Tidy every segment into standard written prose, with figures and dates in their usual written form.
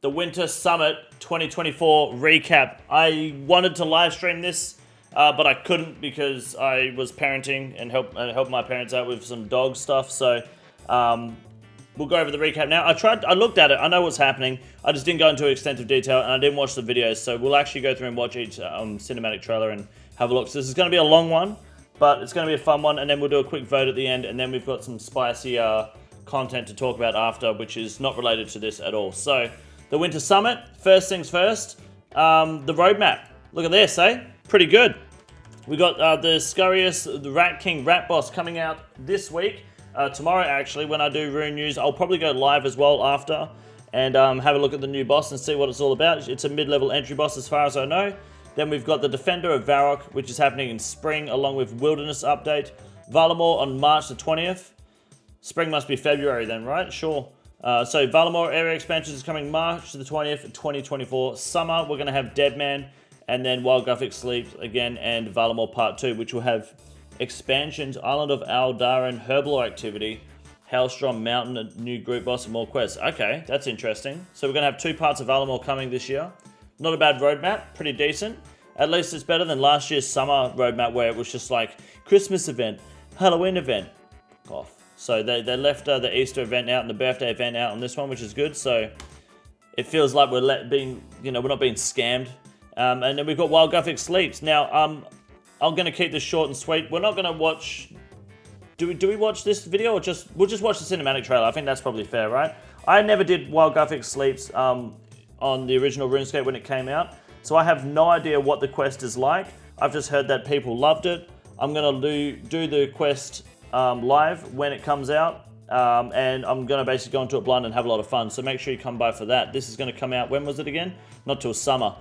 the Winter Summit 2024 recap. I wanted to live stream this, but I couldn't because I was parenting and help my parents out with some dog stuff. So we'll go over the recap now. I looked at it. I know what's happening. I just didn't go into extensive detail, and I didn't watch the videos. So we'll actually go through and watch each cinematic trailer and have a look. So this is going to be a long one, but it's going to be a fun one, and then we'll do a quick vote at the end, and then we've got some spicy content to talk about after, which is not related to this at all. So the Winter Summit, first things first, the roadmap. Look at this, eh? Pretty good. We got the Scurrius, the Rat King, Rat Boss coming out this week. Tomorrow, actually, when I do Rune News, I'll probably go live as well after and have a look at the new boss and see what it's all about. It's a mid-level entry boss as far as I know. Then we've got the Defender of Varrock, which is happening in spring, along with Wilderness Update. Varlamore on March the 20th. Spring must be February then, right? Sure. So Varlamore area expansions is coming March the 20th, 2024. Summer, we're going to have Deadman, and then while guthix sleeps again, and Varlamore Part 2, which will have expansions, Island of Aldaran, Herblore activity, Hailstrom Mountain, a new group boss, and more quests. Okay, that's interesting. So we're going to have 2 parts of Varlamore coming this year. Not a bad roadmap, pretty decent. At least it's better than last year's summer roadmap where it was just like Christmas event, Halloween event. Off. So they left the Easter event out and the birthday event out on this one, which is good. So it feels like we're not being scammed. And then we've got While Guthix Sleeps. Now, I'm going to keep this short and sweet. We're not going to watch... Do we watch this video or we'll just watch the cinematic trailer? I think that's probably fair, right? I never did While Guthix Sleeps on the original RuneScape when it came out. So I have no idea what the quest is like. I've just heard that people loved it. I'm going to do the quest live when it comes out. And I'm going to basically go into it blind and have a lot of fun. So make sure you come by for that. This is going to come out, when was it again? Not till summer.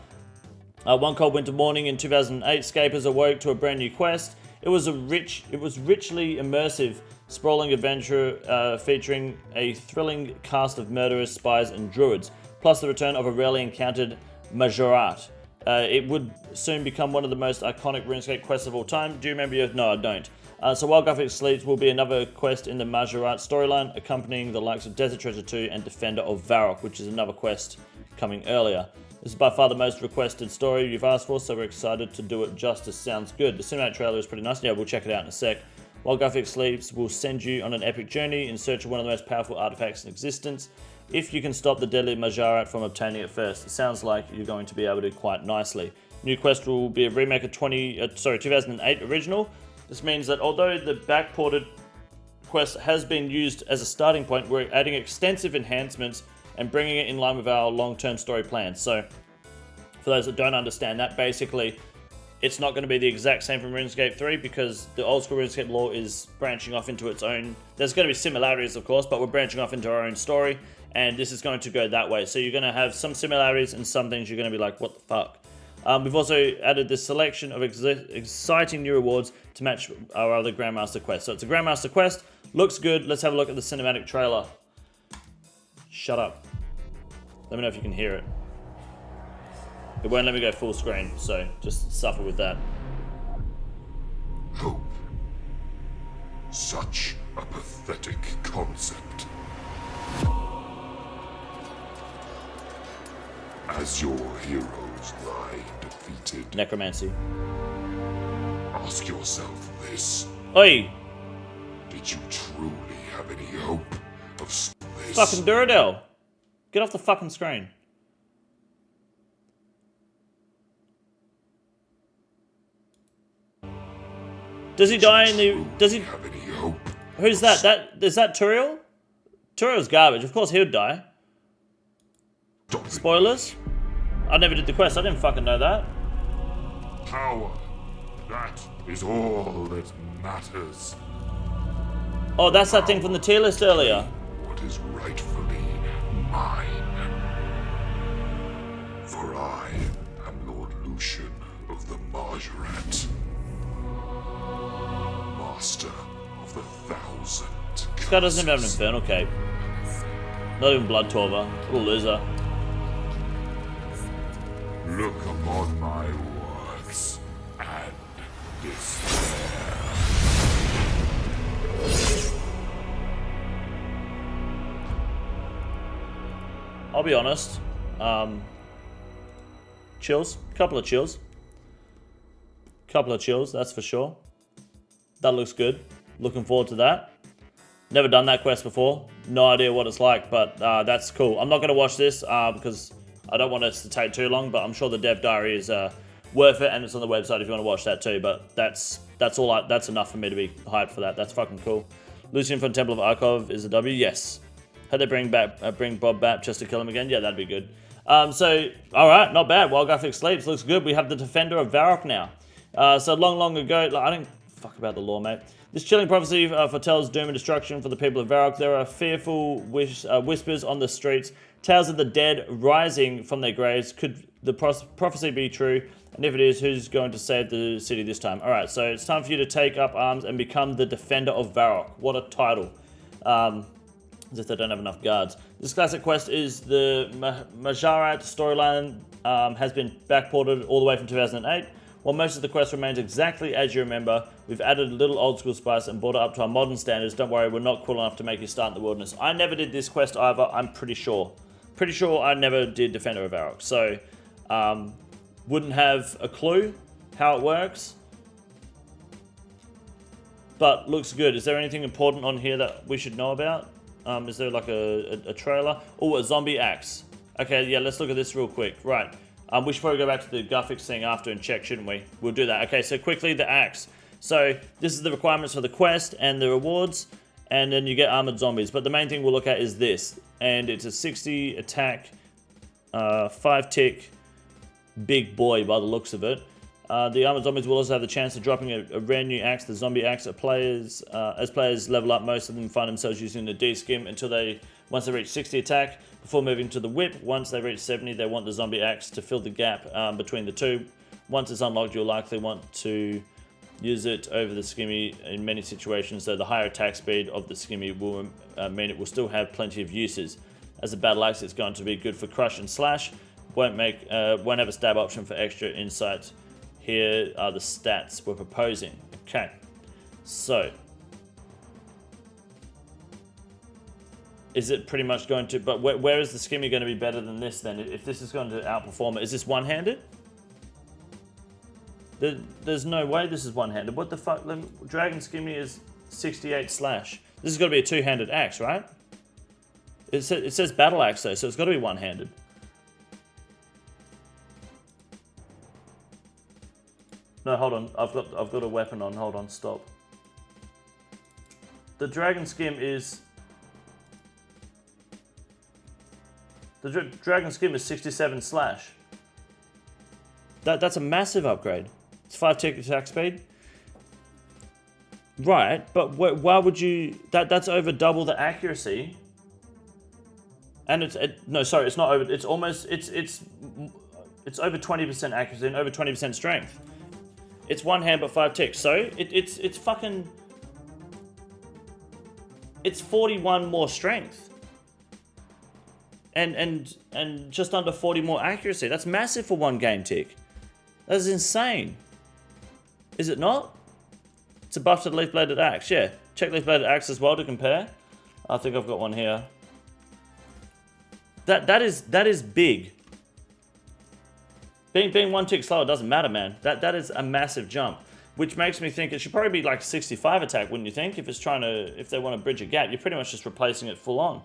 One cold winter morning in 2008, Scapers awoke to a brand new quest. It was richly immersive, sprawling adventure featuring a thrilling cast of murderers, spies, and druids, plus the return of a rarely encountered Majorat. It would soon become one of the most iconic RuneScape quests of all time. Do you remember your... No, I don't. So While Guthix Sleeps will be another quest in the Majorat storyline, accompanying the likes of Desert Treasure 2 and Defender of Varrock, which is another quest coming earlier. This is by far the most requested story you've asked for, so we're excited to do it justice. Sounds good. The cinematic trailer is pretty nice. Yeah, we'll check it out in a sec. While Guthix Sleeps will send you on an epic journey in search of one of the most powerful artifacts in existence, if you can stop the deadly Majorat from obtaining it first. It sounds like you're going to be able to quite nicely. New quest will be a remake of 2008 original. This means that although the backported quest has been used as a starting point, we're adding extensive enhancements and bringing it in line with our long-term story plans. So, for those that don't understand that, basically, it's not going to be the exact same from RuneScape 3 because the old school RuneScape lore is branching off into its own... There's going to be similarities, of course, but we're branching off into our own story, and this is going to go that way. So you're going to have some similarities and some things you're going to be like, what the fuck? We've also added this selection of exciting new rewards to match our other Grandmaster quest. So it's a Grandmaster quest, looks good. Let's have a look at the cinematic trailer. Shut up. Let me know if you can hear it. It won't let me go full screen, so just suffer with that. Hope. Such a pathetic concept. As your heroes lie defeated, Necromancy. ask yourself this. Oi! Did you truly have any hope of this? Fucking Duradel! Get off the fucking screen. Does he die in the... Does he... have any hope? Who's that? Is that Turiel? Turiel's garbage. Of course he'll die. Spoilers? I never did the quest. I didn't fucking know that. Power. That is all that matters. Oh, that's that thing from the tier list earlier. What is rightfully mine. For I am Lord Lucian of the Majorat. Master of the Thousand. This guy doesn't even have an Infernal Cape. Not even Blood Torva. Little loser. Look upon my works and despair. I'll be honest. Chills. Couple of chills. Couple of chills, that's for sure. That looks good. Looking forward to that. Never done that quest before. No idea what it's like, but that's cool. I'm not going to watch this because I don't want it to take too long, but I'm sure the dev diary is worth it, and it's on the website if you want to watch that too. But that's enough for me to be hyped for that. That's fucking cool. Lucian from Temple of Archov is a W. Yes. Had they bring Bob back just to kill him again? Yeah, that'd be good. So all right, not bad. While guthix sleeps, looks good. We have the Defender of Varrock now. So long ago, I don't fuck about the lore, mate. This chilling prophecy foretells doom and destruction for the people of Varrock. There are fearful whispers on the streets, tales of the dead rising from their graves. Could the prophecy be true? And if it is, who's going to save the city this time? All right, so it's time for you to take up arms and become the Defender of Varrock. What a title. As if they don't have enough guards. This classic quest is the Majorat storyline has been backported all the way from 2008. While most of the quest remains exactly as you remember, we've added a little old school spice and brought it up to our modern standards. Don't worry, we're not cool enough to make you start in the wilderness. I never did this quest either, I'm pretty sure. Pretty sure I never did Defender of Varrock. So, wouldn't have a clue how it works. But looks good. Is there anything important on here that we should know about? Is there like a trailer? Oh, a zombie axe. Okay, yeah, let's look at this real quick. Right. We should probably go back to the guthix thing after and check, shouldn't we? We'll do that. Okay, so quickly, the axe. So this is the requirements for the quest and the rewards, and then you get armored zombies. But the main thing we'll look at is this, and it's a 60 attack, 5 tick, big boy by the looks of it. The armored zombies will also have the chance of dropping a rare new axe, the zombie axe. As players level up, most of them find themselves using the D-skim once they reach 60 attack. Before moving to the whip, once they reach 70, they want the zombie axe to fill the gap between the two. Once it's unlocked, you'll likely want to use it over the skimmy in many situations, though the higher attack speed of the skimmy will mean it will still have plenty of uses. As a battle axe, it's going to be good for crush and slash. Won't have a stab option for extra insight. Here are the stats we're proposing. Okay, so is it pretty much going to, but where is the skimmy going to be better than this then? If this is going to outperform it, is this one-handed? There's no way this is one-handed. What the fuck? Dragon skimmy is 68 slash. This has got to be a two-handed axe, right? It says battle axe though, so it's got to be one-handed. No, hold on. I've got a weapon on. Hold on, stop. The dragon skim is. The dragon skim is 67 slash. That's a massive upgrade. It's 5 tick attack speed. Right, but why would you? That's over double the accuracy. And no, sorry, it's not over. It's almost it's over 20% accuracy and over 20% strength. It's one hand but 5 ticks, so it's fucking. It's 41 more strength. And just under 40 more accuracy. That's massive for one game tick. That is insane. Is it not? It's a buff to the leaf-bladed axe. Yeah, check leaf-bladed axe as well to compare. I think I've got one here. That is big. Being one tick slower doesn't matter, man. That is a massive jump, which makes me think it should probably be like 65 attack, wouldn't you think? If they want to bridge a gap, you're pretty much just replacing it full on.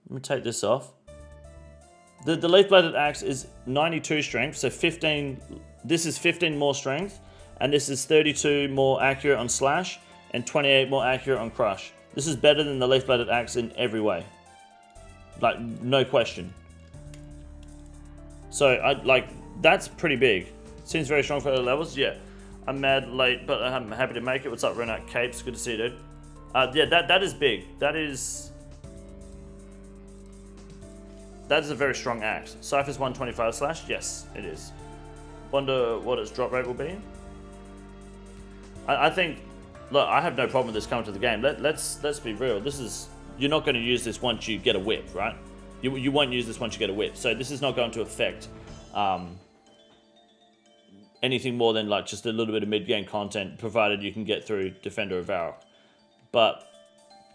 Let me take this off. The leaf-bladed axe is 92 strength, so 15. This is 15 more strength, and this is 32 more accurate on slash and 28 more accurate on crush. This is better than the leaf-bladed axe in every way. Like, no question. So, that's pretty big. Seems very strong for the levels. Yeah, I'm mad late, but I'm happy to make it. What's up, Renat Capes? Good to see you, dude. Yeah, that is big. That is a very strong axe. Cypher's 125 slash? Yes, it is. Wonder what its drop rate will be. I think, look, I have no problem with this coming to the game. Let's be real. You're not going to use this once you get a whip, right? You won't use this once you get a whip. So this is not going to affect anything more than like just a little bit of mid-game content, provided you can get through Defender of Varrock. But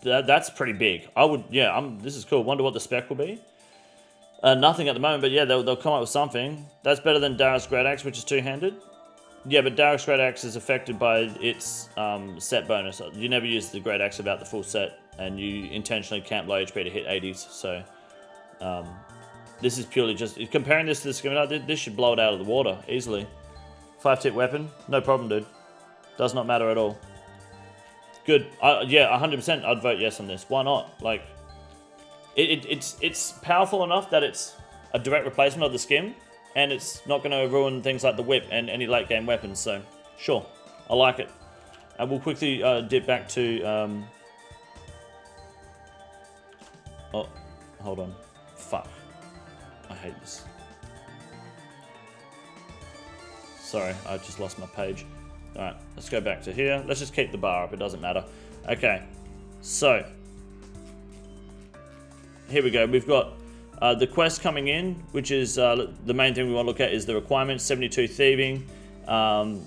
That's pretty big. I would, yeah, this is cool. Wonder what the spec will be. Nothing at the moment, but yeah, they'll come up with something. That's better than Darius Great Axe, which is two-handed. Yeah, but Darius Great Axe is affected by its set bonus. You never use the Great Axe without the full set, and you intentionally camp low HP to hit 80s, so... this is purely just... Comparing this to the Scimitar, this should blow it out of the water, easily. 5-tip weapon, no problem, dude. Does not matter at all. Good. Yeah, 100% I'd vote yes on this. Why not? Like... It's powerful enough that it's a direct replacement of the skim, and it's not going to ruin things like the whip and any late game weapons. So, sure, I like it. And we'll quickly dip back to. Oh, hold on. Fuck. I hate this. Sorry, I just lost my page. All right, let's go back to here. Let's just keep the bar up. It doesn't matter. Okay, so. Here we go. We've got the quest coming in, which is the main thing we want to look at is the requirements. 72 thieving,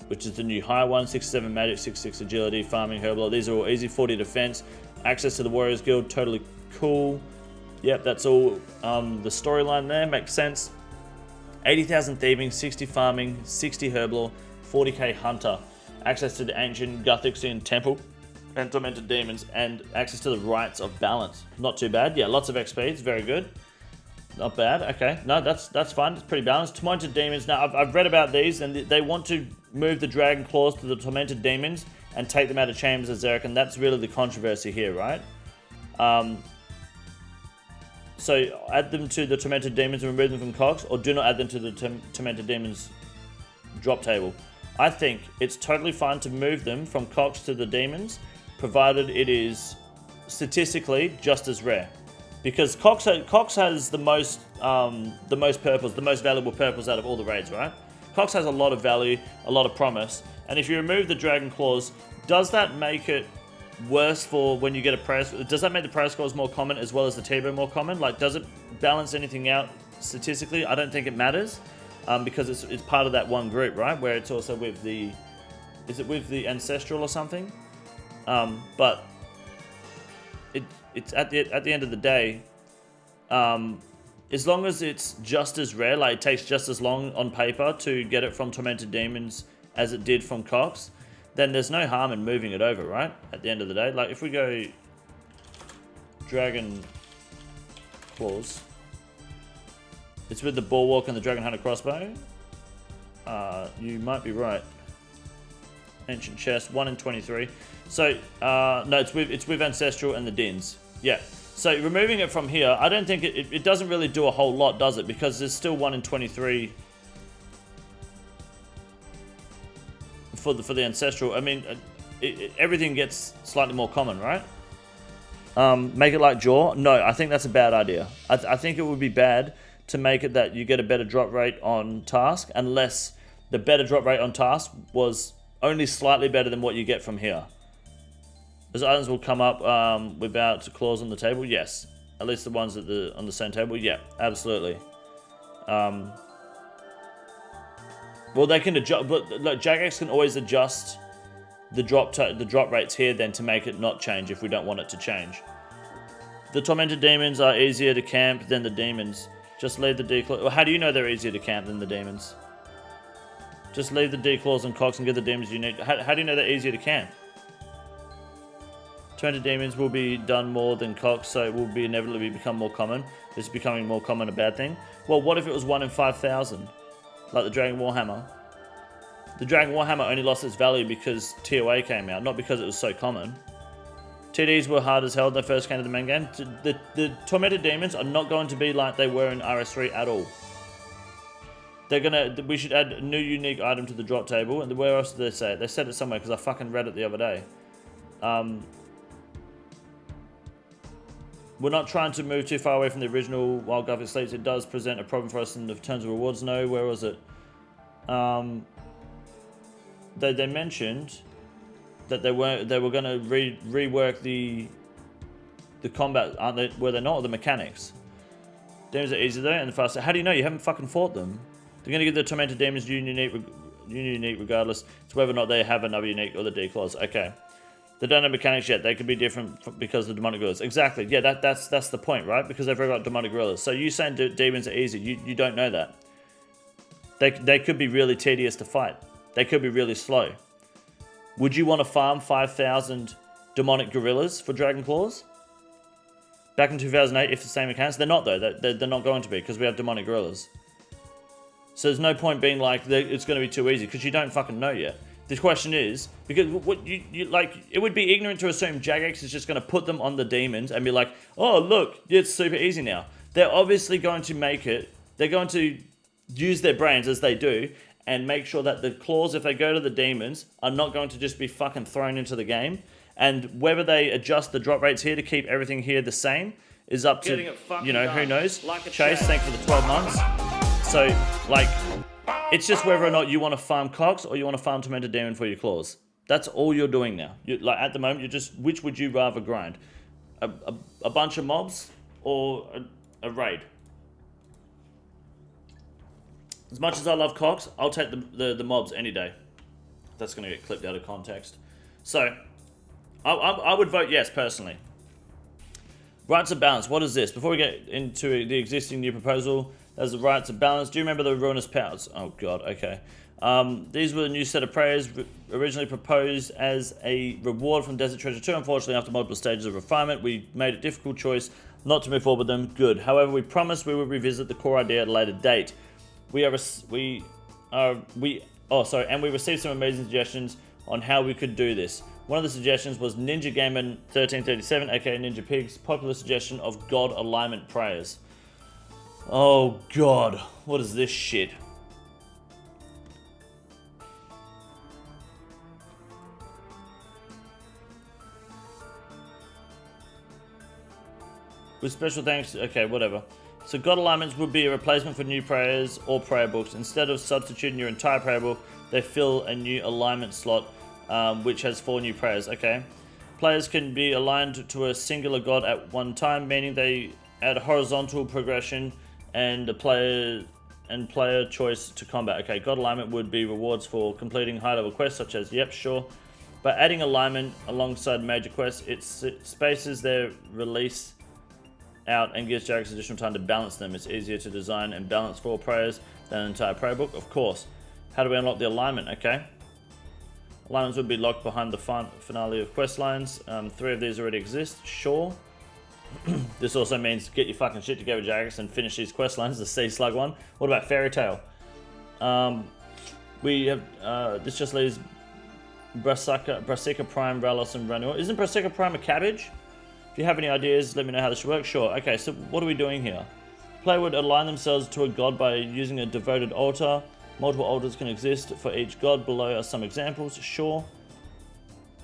which is the new high one. 67 magic, 66 agility, farming, herbal. These are all easy. 40 defense, access to the Warriors Guild, totally cool. Yep, that's all the storyline there. Makes sense. 80,000 thieving, 60 farming, 60 herbal, 40k hunter. Access to the ancient Guthixian temple and tormented demons, and access to the rites of balance. Not too bad. Yeah, lots of XP. It's very good. Not bad. Okay, no, that's fine. It's pretty balanced. Tormented demons. Now, I've read about these, and they want to move the dragon claws to the tormented demons and take them out of chambers of Xeric, and that's really the controversy here, right? So add them to the tormented demons and remove them from Cox, or do not add them to the tormented demons drop table. I think it's totally fine to move them from Cox to the demons, provided it is statistically just as rare, because Cox has the most purples, the most valuable purples out of all the raids, right? Cox has a lot of value, a lot of promise, and if you remove the Dragon Claws, does that make it worse for when you get a prayer? Does that make the prayer scores more common as well as the T-bow more common? Like, does it balance anything out statistically? I don't think it matters, because it's part of that one group, right? Where it's also with the, is it with the Ancestral or something? But it's at the end of the day, as long as it's just as rare, like it takes just as long on paper to get it from Tormented Demons as it did from Cox, then there's no harm in moving it over, right? At the end of the day, like if we go Dragon Claws, it's with the Bulwark and the Dragon Hunter crossbow. You might be right. Ancient Chest, 1 in 23. So, no, it's with Ancestral and the Dins. Yeah. So, removing it from here, I don't think it doesn't really do a whole lot, does it? Because there's still 1 in 23 for the Ancestral. I mean, everything gets slightly more common, right? Make it like Jaw? No, I think that's a bad idea. I think it would be bad to make it that you get a better drop rate on task, unless the better drop rate on task was only slightly better than what you get from here. Those items will come up without claws on the table. Yes, at least the ones on the same table. Yeah, absolutely. Well, they can adjust, but look, Jagex can always adjust the drop rates here then to make it not change if we don't want it to change. The Tormented Demons are easier to camp than the demons. Just leave the D-claws. Well, how do you know they're easier to camp than the demons? Just leave the D-claws and Cox and give the demons unique. How do you know they're easier to camp? Tormented Demons will be done more than Cox, so it will be inevitably become more common. This is becoming more common a bad thing? Well, what if it was 1 in 5,000? Like the Dragon Warhammer. The Dragon Warhammer only lost its value because TOA came out, not because it was so common. TDs were hard as hell when they first came to the main game. The Tormented Demons are not going to be like they were in RS3 at all. We should add a new unique item to the drop table. And where else did they say it? They said it somewhere because I fucking read it the other day. We're not trying to move too far away from the original while Guthix sleeps. It does present a problem for us in terms of rewards. No, where was it? They mentioned that they were going to rework the combat, aren't they? Were they not? Or the mechanics? Demons are easy though, and the faster. How do you know? You haven't fucking fought them. They're going to give the Tormented Demons unique regardless. It's whether or not they have another unique or the D-claws. Okay. They don't have mechanics yet. They could be different because of the demonic gorillas. Exactly. Yeah, that's the point, right? Because they've already got demonic gorillas. So you saying demons are easy? You don't know that. They could be really tedious to fight. They could be really slow. Would you want to farm 5,000 demonic gorillas for Dragon Claws? Back in 2008, if the same mechanics, they're not though. They're not going to be because we have demonic gorillas. So there's no point being like it's going to be too easy because you don't fucking know yet. The question is because what you like, it would be ignorant to assume Jagex is just going to put them on the demons and be like, oh look, it's super easy now. They're obviously going to make it. They're going to use their brains as they do and make sure that the claws, if they go to the demons, are not going to just be fucking thrown into the game. And whether they adjust the drop rates here to keep everything here the same is up to, you know, who knows. Chase, thanks for the 12 months. So, like, it's just whether or not you want to farm Cox or you want to farm Tormented Demon for your claws. That's all you're doing now. Like, at the moment, you're just, which would you rather grind? A bunch of mobs or a raid? As much as I love Cox, I'll take the mobs any day. That's going to get clipped out of context. So, I would vote yes, personally. Rites of Balance, what is this? Before we get into the existing new proposal, there's the Rites of Balance. Do you remember the Ruinous Powers? Oh god, okay. These were the new set of prayers originally proposed as a reward from Desert Treasure 2. Unfortunately, after multiple stages of refinement, we made a difficult choice not to move forward with them. Good. However, we promised we would revisit the core idea at a later date. We received some amazing suggestions on how we could do this. One of the suggestions was Ninja Gamer 1337, aka Ninja Pig's popular suggestion of God alignment prayers. Oh god, what is this shit? With special thanks, okay, whatever. So God alignments would be a replacement for new prayers or prayer books. Instead of substituting your entire prayer book, they fill a new alignment slot, which has 4 new prayers. Okay, players can be aligned to a singular god at one time, meaning they add horizontal progression and player choice to combat. Okay, God alignment would be rewards for completing high-level quests, such as yep, sure. By adding alignment alongside major quests, it spaces their release out and gives Jagex additional time to balance them. It's easier to design and balance 4 prayers than an entire prayer book, of course. How do we unlock the alignment? Okay. Alignments would be locked behind the finale of quest lines. 3 of these already exist, sure. This also means get your fucking shit together, Jagex, and finish these quest lines, the Sea Slug one. What about Fairy Tale? We have, this just leaves Brassica Prime, Ralos, and Ranua. Isn't Brassica Prime a cabbage? If you have any ideas, let me know how this should work. Sure. Okay, so what are we doing here? The player would align themselves to a god by using a devoted altar. Multiple altars can exist for each god. Below are some examples. Sure.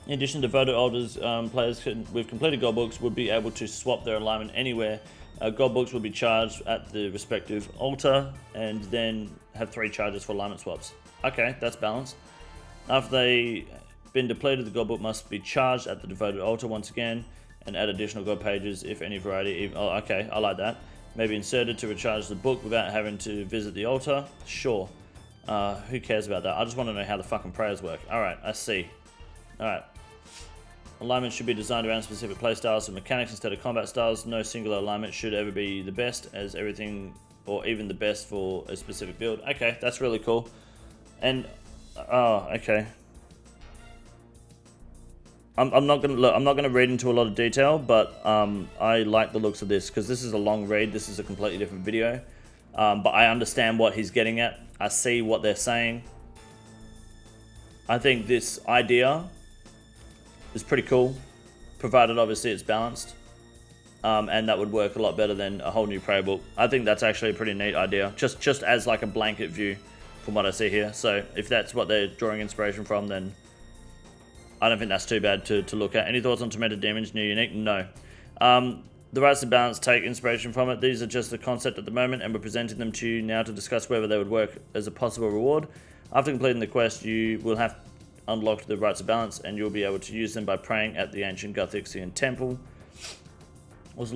In addition, devoted altars, players with completed god books would be able to swap their alignment anywhere. God books would be charged at the respective altar and then have 3 charges for alignment swaps. Okay, that's balanced. After they've been depleted, the god book must be charged at the devoted altar once again and add additional god pages if any variety. Oh, okay, I like that. Maybe inserted to recharge the book without having to visit the altar. Sure. Who cares about that? I just want to know how the fucking prayers work. Alright, I see. Alright. Alignment should be designed around specific playstyles and mechanics instead of combat styles. No singular alignment should ever be the best, as everything, or even the best for a specific build. Okay, that's really cool. And, oh, okay. I'm not gonna read into a lot of detail, but I like the looks of this because this is a long read. This is a completely different video, but I understand what he's getting at. I see what they're saying. I think this idea is pretty cool, provided obviously it's balanced, and that would work a lot better than a whole new prayer book. I think that's actually a pretty neat idea, just as like a blanket view from what I see here. So if that's what they're drawing inspiration from, then I don't think that's too bad to look at. Any thoughts on Tormented Demons, new unique? No. The Rites of Balance take inspiration from it. These are just a concept at the moment, and we're presenting them to you now to discuss whether they would work as a possible reward. After completing the quest, you will have unlocked the Rites of Balance, and you'll be able to use them by praying at the ancient Guthixian temple. We'll also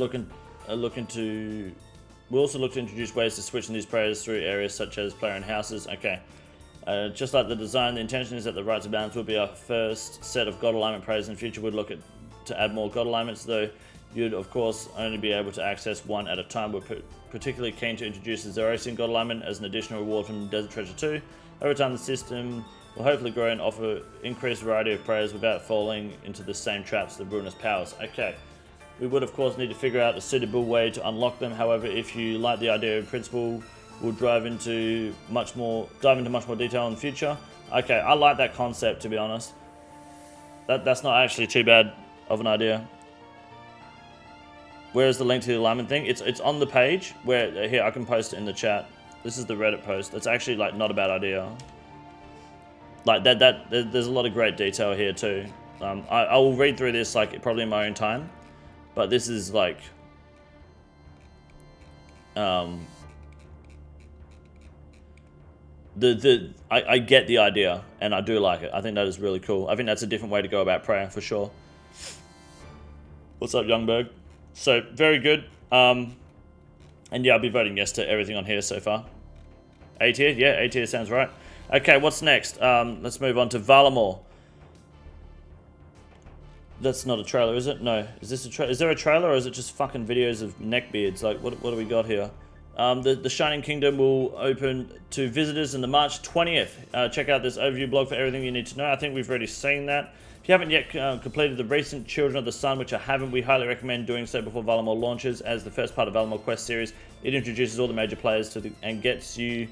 look to introduce ways to switch in these prayers through areas such as player and houses. Okay. Just like the design, the intention is that the Rites of Balance will be our first set of God alignment prayers. In the future, we'd look to add more God alignments, though you'd of course only be able to access one at a time. We're particularly keen to introduce the Zoroastrian God alignment as an additional reward from Desert Treasure 2. Over time, the system will hopefully grow and offer increased variety of prayers without falling into the same traps the ruinous powers. Okay. We would of course need to figure out a suitable way to unlock them. However, if you like the idea of principle, we'll dive into much more detail in the future. Okay, I like that concept, to be honest. That's not actually too bad of an idea. Where's the link to the alignment thing? It's on the page where here I can post it in the chat. This is the Reddit post. That's actually like not a bad idea. Like there's a lot of great detail here too. I will read through this like probably in my own time, but this is like I get the idea and I do like it. I think that is really cool. I think that's a different way to go about prayer for sure. What's up, Youngberg? So very good. And yeah, I'll be voting yes to everything on here so far. A tier, yeah, A tier sounds right. Okay, what's next? Let's move on to Varlamore. That's not a trailer, is it? No. Is this a trailer? Is there a trailer, or is it just fucking videos of neckbeards? Like, what do we got here? The Shining Kingdom will open to visitors on the March 20th. Check out this overview blog for everything you need to know. I think we've already seen that. If you haven't yet completed the recent Children of the Sun, which I haven't, we highly recommend doing so before Varlamore launches. As the first part of Varlamore Quest series, it introduces all the major players to and gets you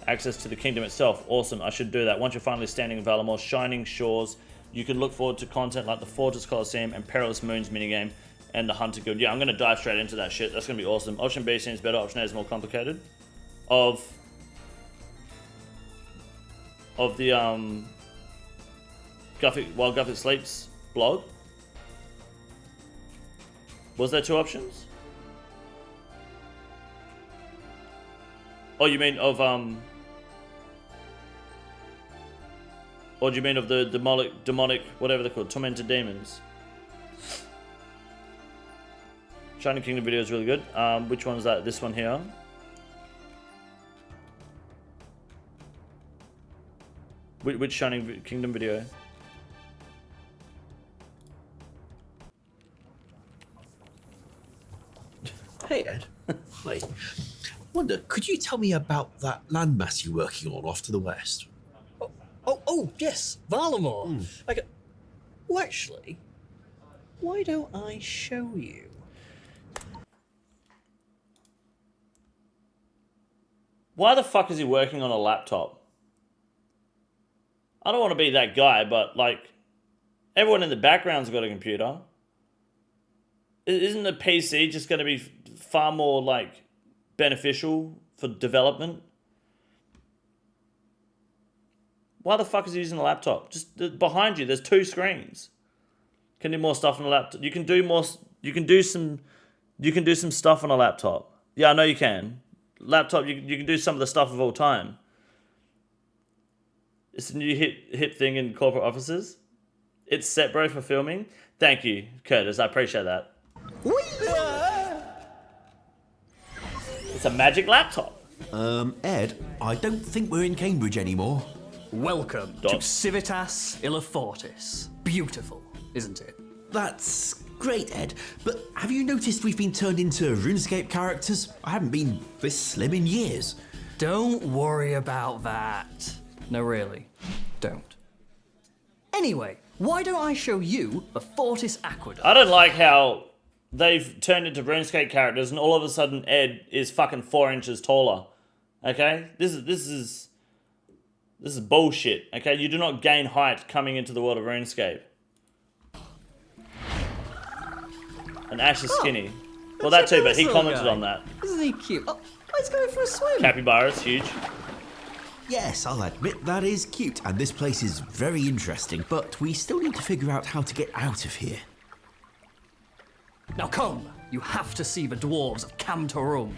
access to the kingdom itself. Awesome, I should do that. Once you're finally standing in Varlamore's shining shores, you can look forward to content like the Fortress Coliseum and Perilous Moons minigame and the Hunter Guild. Yeah, I'm going to dive straight into that shit. That's going to be awesome. Option B seems better. Option A is more complicated. Of the While Guthix Sleeps blog. Was there two options? Oh, you mean of or do you mean of the demonic, whatever they're called, tormented demons? Shining Kingdom video is really good. Which one is that? This one here. Which Shining Kingdom video? Hey Ed. Hi. Wonder, could you tell me about that landmass you're working on off to the west? Oh, yes, Varlamore. Well, actually, why don't I show you? Why the fuck is he working on a laptop? I don't want to be that guy, but like, everyone in the background's got a computer. Isn't the PC just going to be far more like beneficial for development? Why the fuck is he using a laptop? Just behind you, there's two screens. Can do more stuff on a laptop. You can do more. You can do some stuff on a laptop. Yeah, I know you can. Laptop, you can do some of the stuff of all time. It's a new hip thing in corporate offices. It's set, bro, for filming. Thank you, Curtis. I appreciate that. It's a magic laptop. Ed, I don't think we're in Cambridge anymore. Welcome to Civitas Illa Fortis. Beautiful, isn't it? That's great, Ed. But have you noticed we've been turned into RuneScape characters? I haven't been this slim in years. Don't worry about that. No, really, don't. Anyway, why don't I show you the Fortis Aqueduct? I don't like how they've turned into RuneScape characters and all of a sudden Ed is fucking 4 inches taller. Okay? This is bullshit. Okay? You do not gain height coming into the world of RuneScape. And Ash is skinny. Well, that too, but he commented on that. Isn't he cute? Oh, he's going for a swim. Capybara is huge. Yes, I'll admit that is cute, and this place is very interesting, but we still need to figure out how to get out of here. Now come, you have to see the dwarves of Camtorum.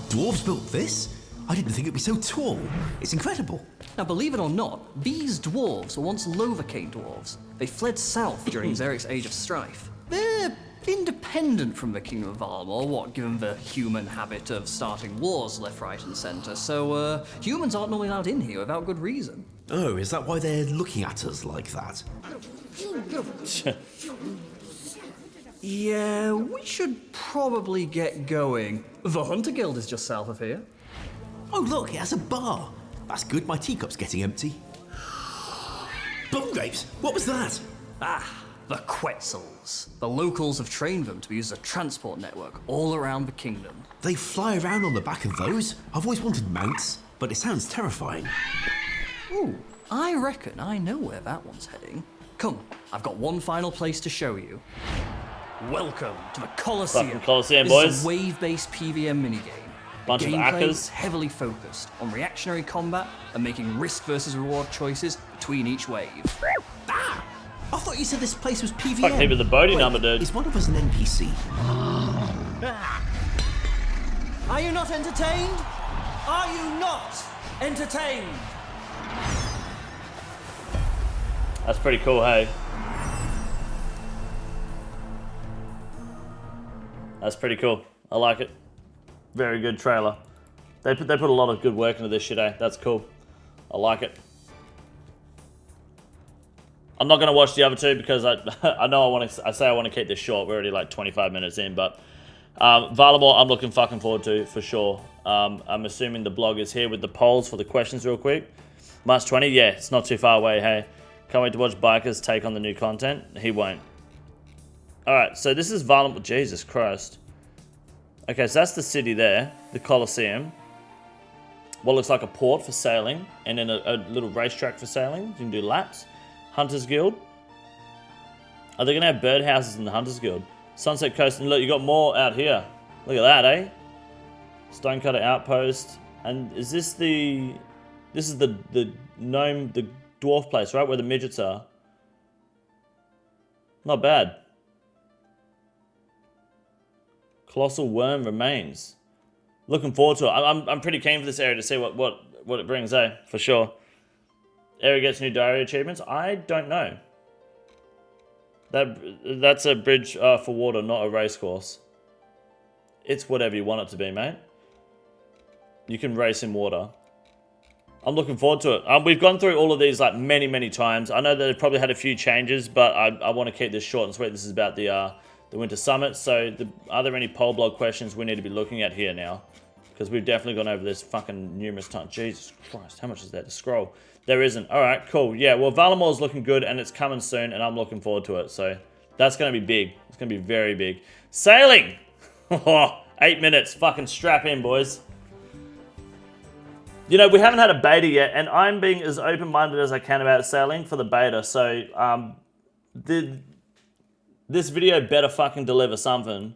Dwarves built this? I didn't think it'd be so tall. It's incredible. Now believe it or not, these dwarves were once Lovercane dwarves. They fled south during Xeric's Age of Strife. They're independent from the Kingdom of Varlamore, given the human habit of starting wars left, right, and centre. So, humans aren't normally allowed in here without good reason. Oh, is that why they're looking at us like that? Yeah, we should probably get going. The Hunter Guild is just south of here. Oh, look, it has a bar. That's good, my teacup's getting empty. Bone grapes, what was that? Ah, the Quetzals. The locals have trained them to be used as a transport network all around the kingdom. They fly around on the back of those? I've always wanted mounts, but it sounds terrifying. Ooh, I reckon I know where that one's heading. Come, I've got one final place to show you. Welcome to the Colosseum. Fucking Colosseum, this boys. is a wave-based PVM minigame. Bunch of Gameplay is akkers. heavily focused on reactionary combat and making risk versus reward choices between each wave. Ah! I thought you said this place was PVM. Fuck me with the Bodhi Wait, number, dude. Is one of us an NPC? Are you not entertained? Are you not entertained? That's pretty cool, hey? That's pretty cool. I like it. Very good trailer. They put a lot of good work into this shit, eh? That's cool. I like it. I'm not gonna watch the other two because I know I say I want to keep this short. We're already like 25 minutes in, but Varlamore I'm looking fucking forward to for sure. I'm assuming the blog is here with the polls for the questions real quick. March 20, yeah, it's not too far away. Hey, can't wait to watch bikers take on the new content. He won't. All right, so this is Varlamore. Jesus Christ. Okay, so that's the city there, the Colosseum. What looks like a port for sailing, and then a little racetrack for sailing. You can do laps. Hunters Guild. Are they gonna have birdhouses in the Hunters Guild? Sunset Coast, and look, you got more out here. Look at that, eh? Stonecutter Outpost, and is this the? This is the gnome, the dwarf place, right, where the midgets are. Not bad. Colossal worm remains. Looking forward to it. I'm pretty keen for this area to see what it brings, eh? For sure. Area gets new diary achievements. I don't know. That's a bridge for water, not a race course. It's whatever you want it to be, mate. You can race in water. I'm looking forward to it. We've gone through all of these like many times. I know that they've probably had a few changes, but I want to keep this short and sweet. This is about the Winter Summit. So are there any poll blog questions we need to be looking at here now? Because we've definitely gone over this fucking numerous times. Jesus Christ, how much is there to scroll? There isn't. All right, cool. Yeah, well, Varlamore's looking good, and it's coming soon, and I'm looking forward to it. So that's going to be big. It's going to be very big. Sailing! 8 minutes. Fucking strap in, boys. You know, we haven't had a beta yet, and I'm being as open-minded as I can about sailing for the beta. So this video better fucking deliver something.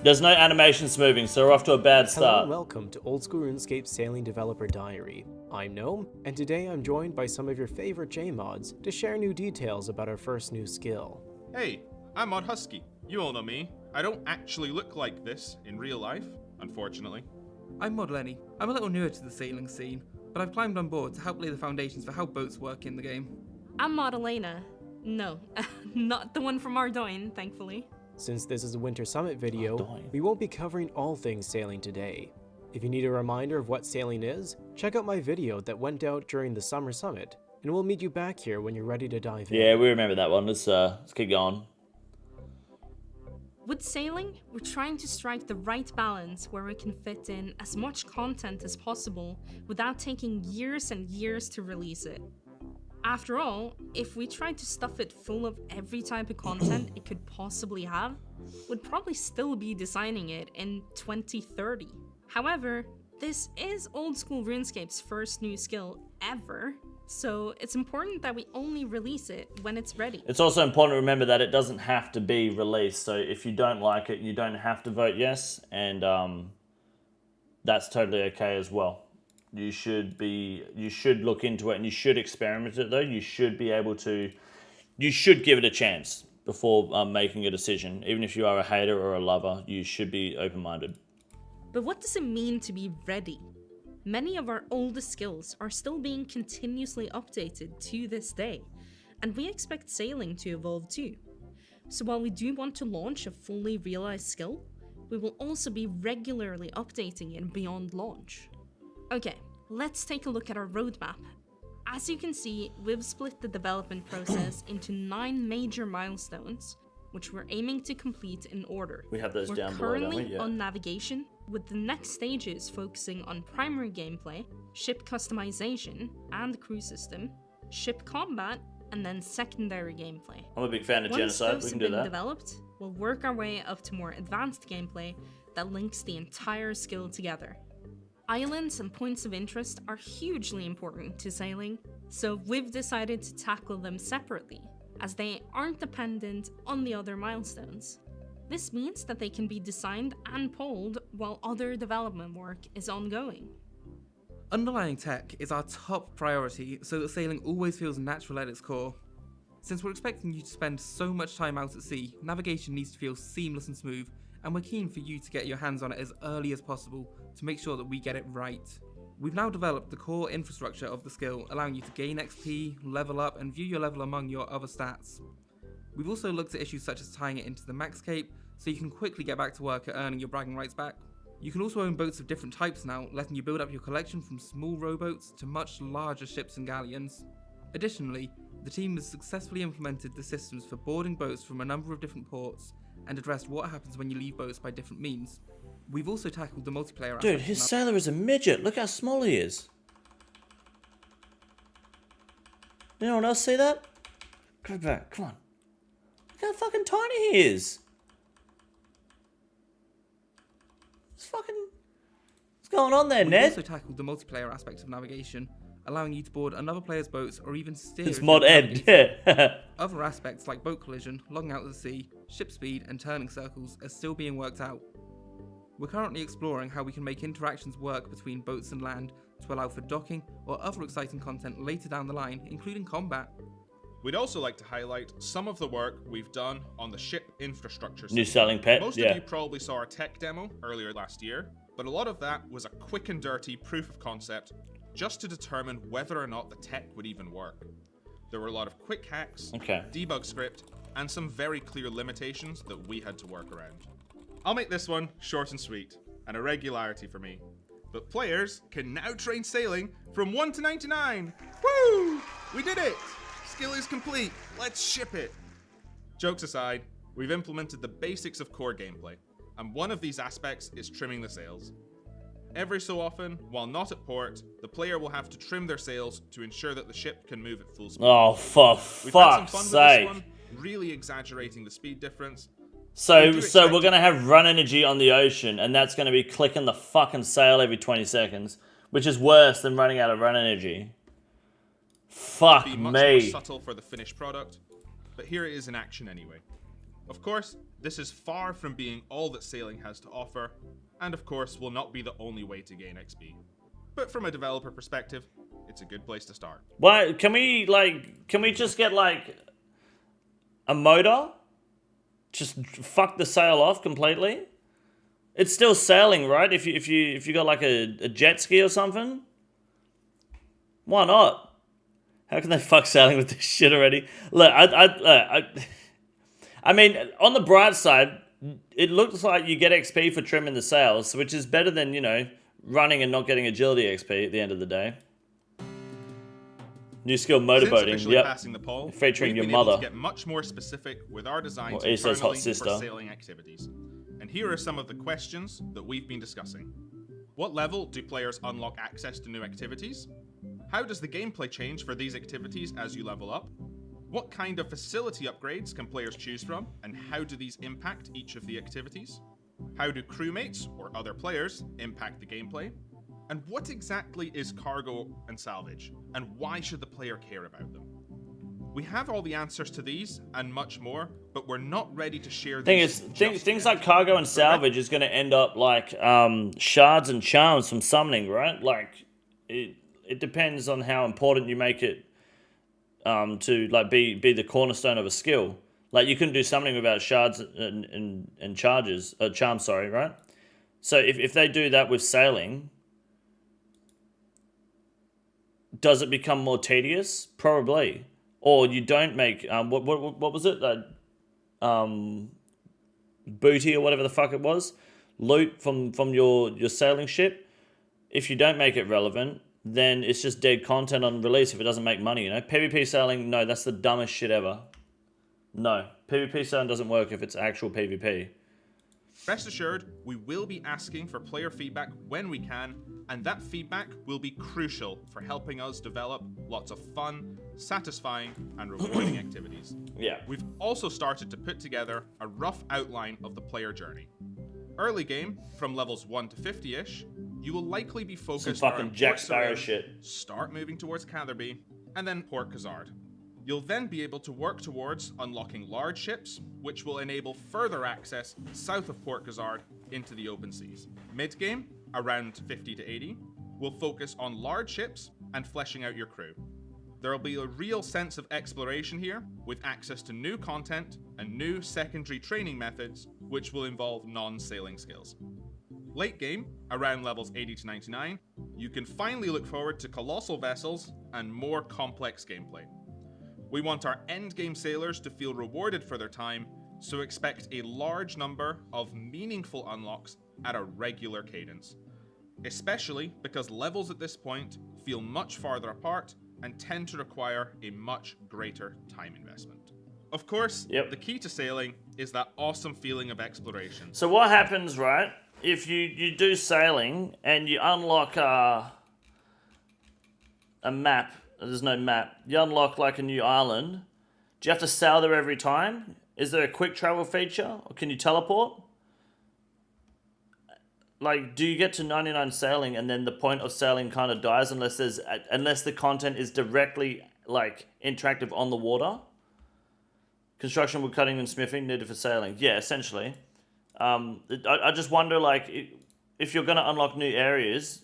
There's no animations moving, so we're off to a bad start. Hello and welcome to Oldschool Runescape Sailing Developer Diary. I'm Gnome, and today I'm joined by some of your favorite J-mods to share new details about our first new skill. Hey, I'm Mod Husky. You all know me. I don't actually look like this in real life, unfortunately. I'm Mod Lenny. I'm a little newer to the sailing scene, but I've climbed on board to help lay the foundations for how boats work in the game. I'm Mod Elena. No, not the one from Ardoin, thankfully. Since this is a Winter Summit video, Ardoin. we won't be covering all things sailing today. If you need a reminder of what sailing is, check out my video that went out during the Summer Summit, and we'll meet you back here when you're ready to dive in. Yeah, we remember that one. Let's keep going. With sailing, we're trying to strike the right balance where we can fit in as much content as possible without taking years and years to release it. After all, if we tried to stuff it full of every type of content it could possibly have, we'd probably still be designing it in 2030. However, this is Oldschool Runescape's first new skill ever, so it's important that we only release it when it's ready. It's also important to remember that it doesn't have to be released, so if you don't like it, you don't have to vote yes, and that's totally okay as well. You should look into it, and you should experiment it though. You should be able to, you should give it a chance before making a decision. Even if you are a hater or a lover, you should be open-minded. But what does it mean to be ready? Many of our oldest skills are still being continuously updated to this day, and we expect sailing to evolve too. So while we do want to launch a fully realized skill, we will also be regularly updating it beyond launch. Okay, let's take a look at our roadmap. As you can see, we've split the development process into 9 major milestones, which we're aiming to complete in order. We have those We're down below, don't currently we? Yeah. on navigation, with the next stages focusing on primary gameplay, ship customization and crew system, ship combat, and then secondary gameplay. I'm a big fan of Once genocide. those We can have do been that. developed, we'll work our way up to more advanced gameplay that links the entire skill together. Islands and points of interest are hugely important to sailing, so we've decided to tackle them separately, as they aren't dependent on the other milestones. This means that they can be designed and polled while other development work is ongoing. Underlying tech is our top priority so that sailing always feels natural at its core. Since we're expecting you to spend so much time out at sea, navigation needs to feel seamless and smooth, and we're keen for you to get your hands on it as early as possible to make sure that we get it right. We've now developed the core infrastructure of the skill, allowing you to gain XP, level up, and view your level among your other stats. We've also looked at issues such as tying it into the max cape, so you can quickly get back to work at earning your bragging rights back. You can also own boats of different types now, letting you build up your collection from small rowboats to much larger ships and galleons. Additionally, the team has successfully implemented the systems for boarding boats from a number of different ports, and addressed what happens when you leave boats by different means. We've also tackled the multiplayer Dude, aspect his now. sailor is a midget. Look how small he is. Did anyone else see that? Go back. Come on. Look how fucking tiny he is. It's fucking... What's going on there, We've Ned? also tackled the multiplayer aspect of navigation, allowing you to board another player's boats or even steer. It's if Mod you're Ed. navigating. Yeah. Other aspects like boat collision, logging out to the sea, ship speed, and turning circles are still being worked out. We're currently exploring how we can make interactions work between boats and land to allow for docking or other exciting content later down the line, including combat. We'd also like to highlight some of the work we've done on the ship infrastructure. New system. selling pet. Most Yeah. of you probably saw our tech demo earlier last year, but a lot of that was a quick and dirty proof of concept just to determine whether or not the tech would even work. There were a lot of quick hacks, Okay. debug script, and some very clear limitations that we had to work around. I'll make this one short and sweet, and a regularity for me. But players can now train sailing from 1 to 99. Woo! We did it! Skill is complete. Let's ship it. Jokes aside, we've implemented the basics of core gameplay, and one of these aspects is trimming the sails. Every so often, while not at port, the player will have to trim their sails to ensure that the ship can move at full speed. Oh, for We've had some fuck's fun with sake. this one, really exaggerating the speed difference. So We do expect we're gonna have run energy on the ocean, and that's gonna be clicking the fucking sail every 20 seconds, which is worse than running out of run energy. Fuck Be much more me. subtle for the finished product, but here it is in action anyway. Of course, this is far from being all that sailing has to offer, and of course will not be the only way to gain XP. But from a developer perspective, it's a good place to start. Why can we just get like a motor? Just fuck the sail off completely? It's still sailing, right? If you got like a jet ski or something? Why not? How can they fuck sailing with this shit already? Look, I mean, on the bright side, it looks like you get XP for trimming the sails, which is better than, you know, running and not getting agility XP at the end of the day. New skill Since motorboating, officially yep. passing the poll, Featuring we've your been able mother. to get much more specific with our designs Or Asa's hot internally sister. for sailing activities. And here are some of the questions that we've been discussing. What level do players unlock access to new activities? How does the gameplay change for these activities as you level up? What kind of facility upgrades can players choose from, and how do these impact each of the activities? How do crewmates or other players impact the gameplay? And what exactly is cargo and salvage, and why should the player care about them? We have all the answers to these and much more, but we're not ready to share these. Things like cargo and salvage is going to end up like shards and charms from summoning, right? Like it depends on how important you make it to like be the cornerstone of a skill. Like you couldn't do summoning without shards and charms, sorry, right? So if they do that with sailing, does it become more tedious? Probably. or you don't make what was it? Booty or whatever the fuck it was, loot from your sailing ship. If you don't make it relevant, then it's just dead content on release if it doesn't make money. You know, PvP sailing, no, that's the dumbest shit ever. No, PvP sailing doesn't work if it's actual PvP. Rest assured, we will be asking for player feedback when we can, and that feedback will be crucial for helping us develop lots of fun, satisfying, and rewarding activities. Yeah. We've also started to put together a rough outline of the player journey. Early game, from levels 1 to 50-ish, you will likely be focused Some fucking around Jack Port Sparrow Sarim, shit. start moving towards Catherby, and then Port Khazard. You'll then be able to work towards unlocking large ships, which will enable further access south of Port Khazard into the open seas. Mid-game, around 50 to 80, will focus on large ships and fleshing out your crew. There will be a real sense of exploration here, with access to new content and new secondary training methods, which will involve non-sailing skills. Late game, around levels 80 to 99, you can finally look forward to colossal vessels and more complex gameplay. We want our endgame sailors to feel rewarded for their time, so expect a large number of meaningful unlocks at a regular cadence. Especially because levels at this point feel much farther apart and tend to require a much greater time investment. Of course, the key to sailing is that awesome feeling of exploration. So what happens, right, if you do sailing and you unlock a map? There's no map. You unlock like a new island. Do you have to sail there every time? Is there a quick travel feature? Or can you teleport? Like, do you get to 99 sailing and then the point of sailing kind of dies unless the content is directly like interactive on the water? Construction, wood cutting, and smithing needed for sailing. Yeah, essentially. I just wonder, like, if you're going to unlock new areas,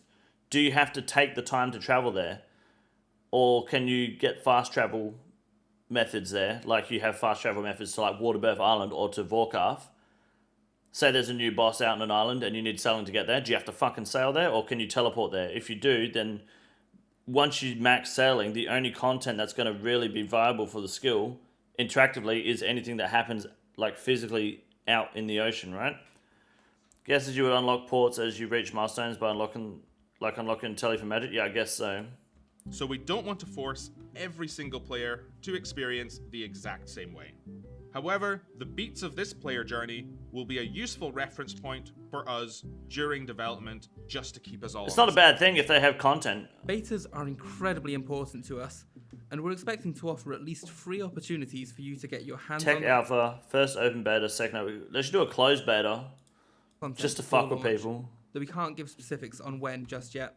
do you have to take the time to travel there? Or can you get fast travel methods there? Like you have fast travel methods to like Waterbirth Island or to Vorkarth. Say there's a new boss out on an island and you need sailing to get there. Do you have to fucking sail there or can you teleport there? If you do, then once you max sailing, the only content that's going to really be viable for the skill interactively is anything that happens like physically out in the ocean, right? Guesses you would unlock ports as you reach milestones by unlocking Telly for Magic? Yeah, I guess so. So we don't want to force every single player to experience the exact same way. However, the beats of this player journey will be a useful reference point for us during development just to keep us all It's not a bad thing if they have content. Betas are incredibly important to us, and we're expecting to offer at least 3 opportunities for you to get your hands on Tech Alpha, first open beta, second open... They should do a closed beta just to fuck with people. Though we can't give specifics on when just yet.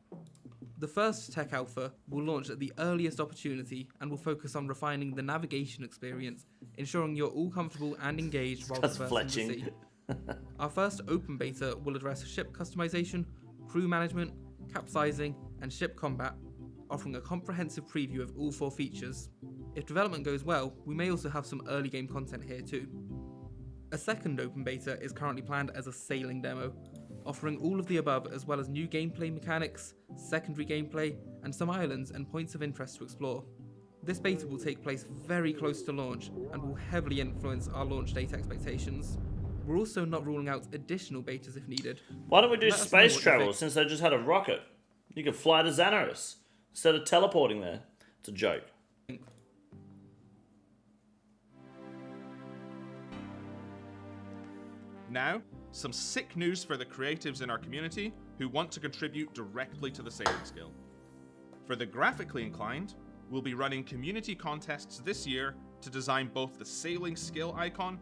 The first Tech Alpha will launch at the earliest opportunity and will focus on refining the navigation experience, ensuring you're all comfortable and engaged while traversing the sea. Our first open beta will address ship customization, crew management, capsizing, and ship combat, offering a comprehensive preview of all 4 features. If development goes well, we may also have some early game content here too. A second open beta is currently planned as a sailing demo, offering all of the above as well as new gameplay mechanics, secondary gameplay, and some islands and points of interest to explore. This beta will take place very close to launch and will heavily influence our launch date expectations. We're also not ruling out additional betas if needed. Why don't we do space travel since they just had a rocket? You could fly to Xanaris instead of teleporting there. It's a joke. Now, some sick news for the creatives in our community who want to contribute directly to the sailing skill. For the graphically inclined, we'll be running community contests this year to design both the sailing skill icon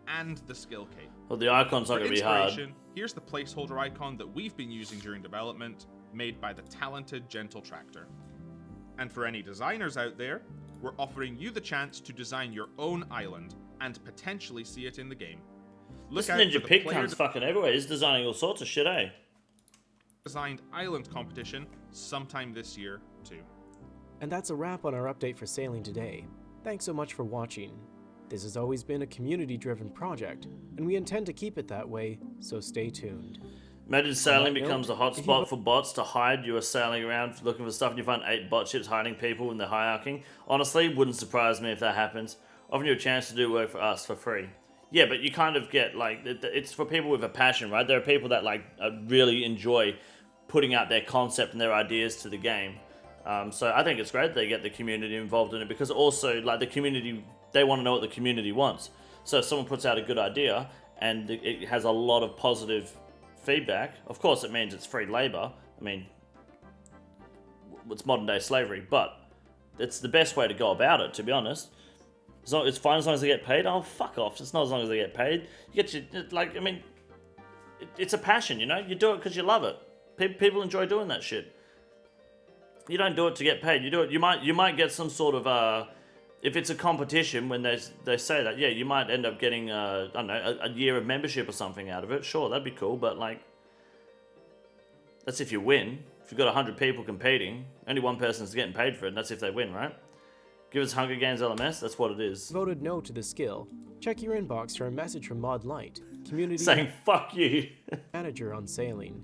and the skill cape. Well, the icon's not going to be hard. Here's the placeholder icon that we've been using during development, made by the talented Gentle Tractor. And for any designers out there, we're offering you the chance to design your own island and potentially see it in the game. This Ninja Pig cunt's fucking everywhere. He's designing all sorts of shit, eh? Designed island competition sometime this year, too. And that's a wrap on our update for sailing today. Thanks so much for watching. This has always been a community-driven project, and we intend to keep it that way, so stay tuned. Imagine sailing that note, becomes a if you hotspot for bots to hide. You are sailing around looking for stuff and you find 8 bot ships hiding people in the hierarchy. Honestly, wouldn't surprise me if that happens. Offering you a chance to do work for us for free. Yeah, but you kind of get, like, it's for people with a passion, right? There are people that, like, really enjoy putting out their concept and their ideas to the game. So I think it's great they get the community involved in it, because also, like, the community, they want to know what the community wants. So if someone puts out a good idea and it has a lot of positive feedback, of course it means it's free labor. I mean, it's modern day slavery, but it's the best way to go about it, to be honest. So it's fine as long as they get paid. Oh, fuck off. It's not as long as they get paid. You get your, like, I mean, it's a passion, you know? You do it because you love it. People enjoy doing that shit. You don't do it to get paid. You do it, you might get some sort of, if it's a competition, when they say that, yeah, you might end up getting, I don't know, a year of membership or something out of it. Sure, that'd be cool, but, like, that's if you win. If you've got 100 people competing, only one person's getting paid for it, and that's if they win, right? Give us Hunger Games LMS, that's what it is. Voted no to the skill. Check your inbox for a message from Mod Light, community saying fuck you. manager on sailing.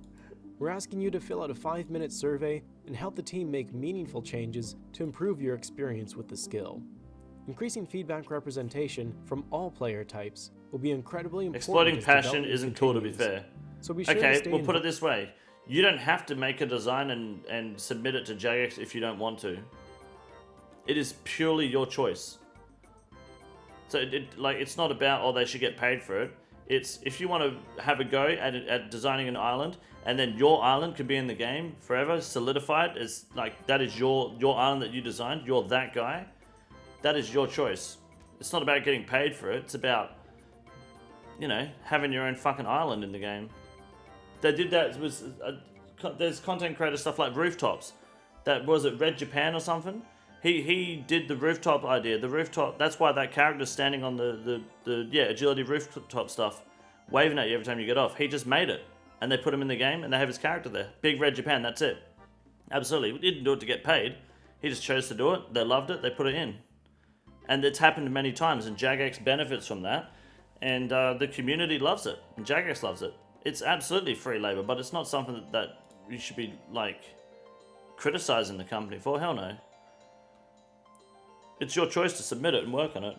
We're asking you to fill out a 5-minute survey and help the team make meaningful changes to improve your experience with the skill. Increasing feedback representation from all player types will be incredibly important. Exploiting passion isn't cool, to be fair. So be sure to okay, stay we'll put it this way. You don't have to make a design and submit it to Jagex if you don't want to. It is purely your choice. So it's not about, oh, they should get paid for it. It's if you want to have a go at designing an island, and then your island could be in the game forever, solidified as, like, that is your island that you designed. You're that guy. That is your choice. It's not about getting paid for it. It's about, you know, having your own fucking island in the game. They did that. There's content creator stuff like rooftops. That was it, Red Japan or something. He did the rooftop idea. The rooftop. That's why that character's standing on the agility rooftop stuff, waving at you every time you get off. He just made it, and they put him in the game, and they have his character there. Big Red Japan. That's it. Absolutely. He didn't do it to get paid. He just chose to do it. They loved it. They put it in, and it's happened many times. And Jagex benefits from that, and the community loves it. And Jagex loves it. It's absolutely free labor, but it's not something that you should be, like, criticizing the company for. Hell no. It's your choice to submit it and work on it.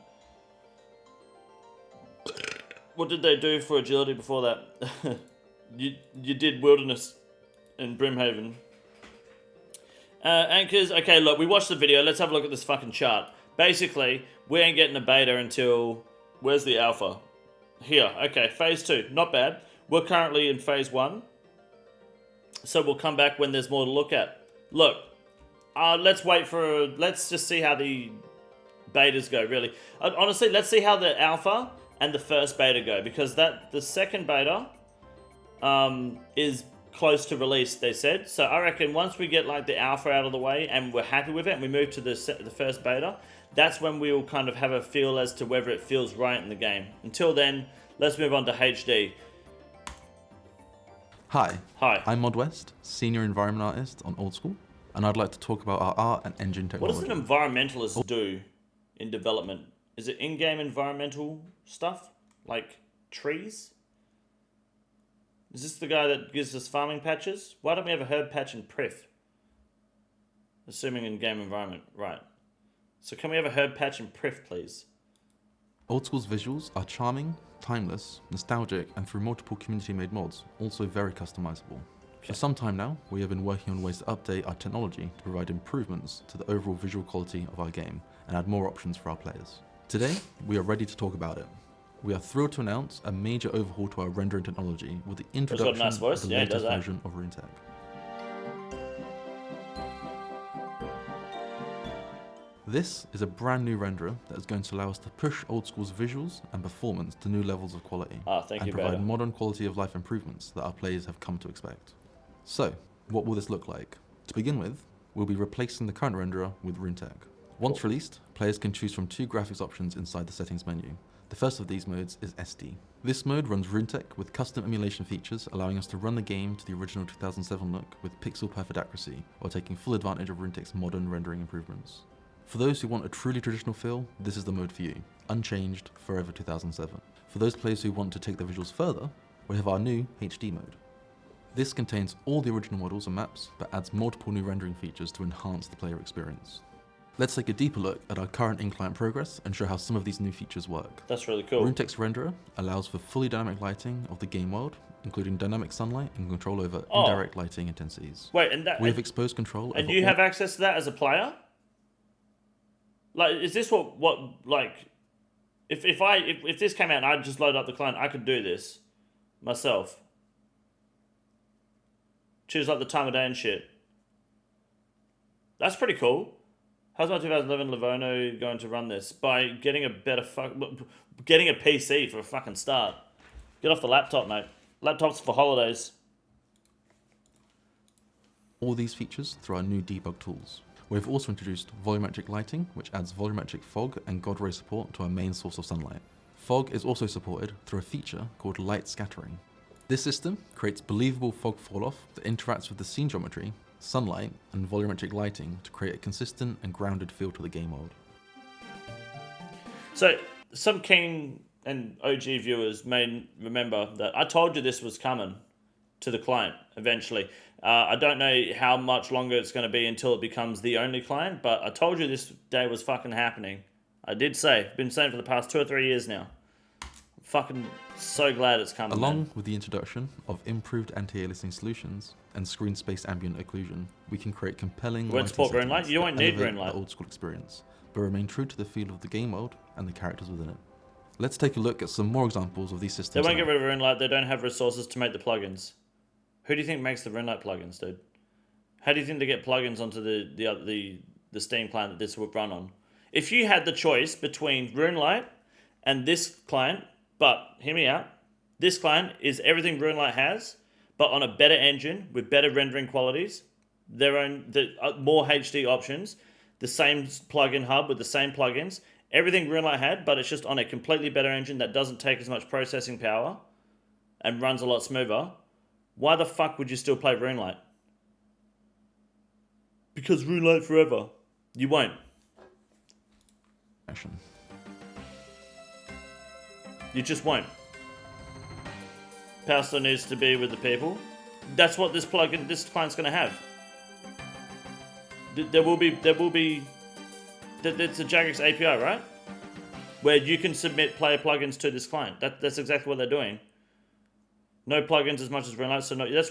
What did they do for agility before that? you did Wilderness and Brimhaven. Anchors, okay, look, we watched the video. Let's have a look at this fucking chart. Basically, we ain't getting a beta until... Where's the alpha? Here, okay, phase 2. Not bad. We're currently in phase 1. So we'll come back when there's more to look at. Look, let's just see how the betas go, really. Honestly, let's see how the alpha and the first beta go, because the second beta is close to release, they said. So I reckon once we get, like, the alpha out of the way and we're happy with it and we move to the first beta, that's when we'll kind of have a feel as to whether it feels right in the game. Until then, let's move on to HD. Hi. Hi. I'm Mod West, Senior Environment Artist on Oldschool, and I'd like to talk about our art and engine technology. What does an environmentalist do in development? Is it in-game environmental stuff? Like trees? Is this the guy that gives us farming patches? Why don't we have a herb patch in Prif? Assuming in-game environment, right. So can we have a herb patch in Prif, please? Oldschool's visuals are charming, timeless, nostalgic, and through multiple community-made mods, also very customizable. For some time now, we have been working on ways to update our technology to provide improvements to the overall visual quality of our game and add more options for our players. Today, we are ready to talk about it. We are thrilled to announce a major overhaul to our rendering technology with the introduction of the latest version of RuneTech. This is a brand new renderer that is going to allow us to push Oldschool's visuals and performance to new levels of quality and provide modern quality of life improvements that our players have come to expect. So, what will this look like? To begin with, we'll be replacing the current renderer with RuneTech. Once released, players can choose from 2 graphics options inside the settings menu. The first of these modes is SD. This mode runs RuneTech with custom emulation features, allowing us to run the game to the original 2007 look with pixel perfect accuracy, while taking full advantage of RuneTech's modern rendering improvements. For those who want a truly traditional feel, this is the mode for you. Unchanged, forever 2007. For those players who want to take the visuals further, we have our new HD mode. This contains all the original models and maps, but adds multiple new rendering features to enhance the player experience. Let's take a deeper look at our current in-client progress and show how some of these new features work. That's really cool. RuneText Renderer allows for fully dynamic lighting of the game world, including dynamic sunlight and control over indirect lighting intensities. Wait, and that... We have exposed control and you have access to that as a player? Like, is this what like... If this came out and I just loaded up the client, I could do this myself. Choose like the time of day and shit. That's pretty cool. How's my 2011 Livono going to run this? By getting a better getting a PC for a fucking start. Get off the laptop, mate. Laptops for holidays. All these features through our new debug tools. We've also introduced volumetric lighting, which adds volumetric fog and God ray support to our main source of sunlight. Fog is also supported through a feature called light scattering. This system creates believable fog fall-off that interacts with the scene geometry, sunlight, and volumetric lighting to create a consistent and grounded feel to the game world. So, some keen and OG viewers may remember that I told you this was coming to the client eventually. I don't know how much longer it's going to be until it becomes the only client, but I told you this day was fucking happening. I did say, been saying for the past 2 or 3 years now. I'm fucking so glad it's coming. Along with the introduction of improved anti-aliasing solutions and screen space ambient occlusion, we can create compelling lighting support green light. You won't need green light. The old school experience, but remain true to the feel of the game world and the characters within it. Let's take a look at some more examples of these systems. They won't get rid of green light. They don't have resources to make the plugins. Who do you think makes the RuneLight plugins, dude? How do you think they get plugins onto the Steam client that this would run on? If you had the choice between RuneLight and this client, but hear me out, this client is everything RuneLight has, but on a better engine with better rendering qualities, more HD options, the same plugin hub with the same plugins, everything RuneLight had, but it's just on a completely better engine that doesn't take as much processing power and runs a lot smoother. Why the fuck would you still play RuneLight? Because RuneLight forever. You won't. You just won't. Power still needs to be with the people. That's what this client's going to have. There will be. It's a Jagex API, right? Where you can submit player plugins to this client. That's exactly what they're doing. No plugins as much as RuneLight, so no, that's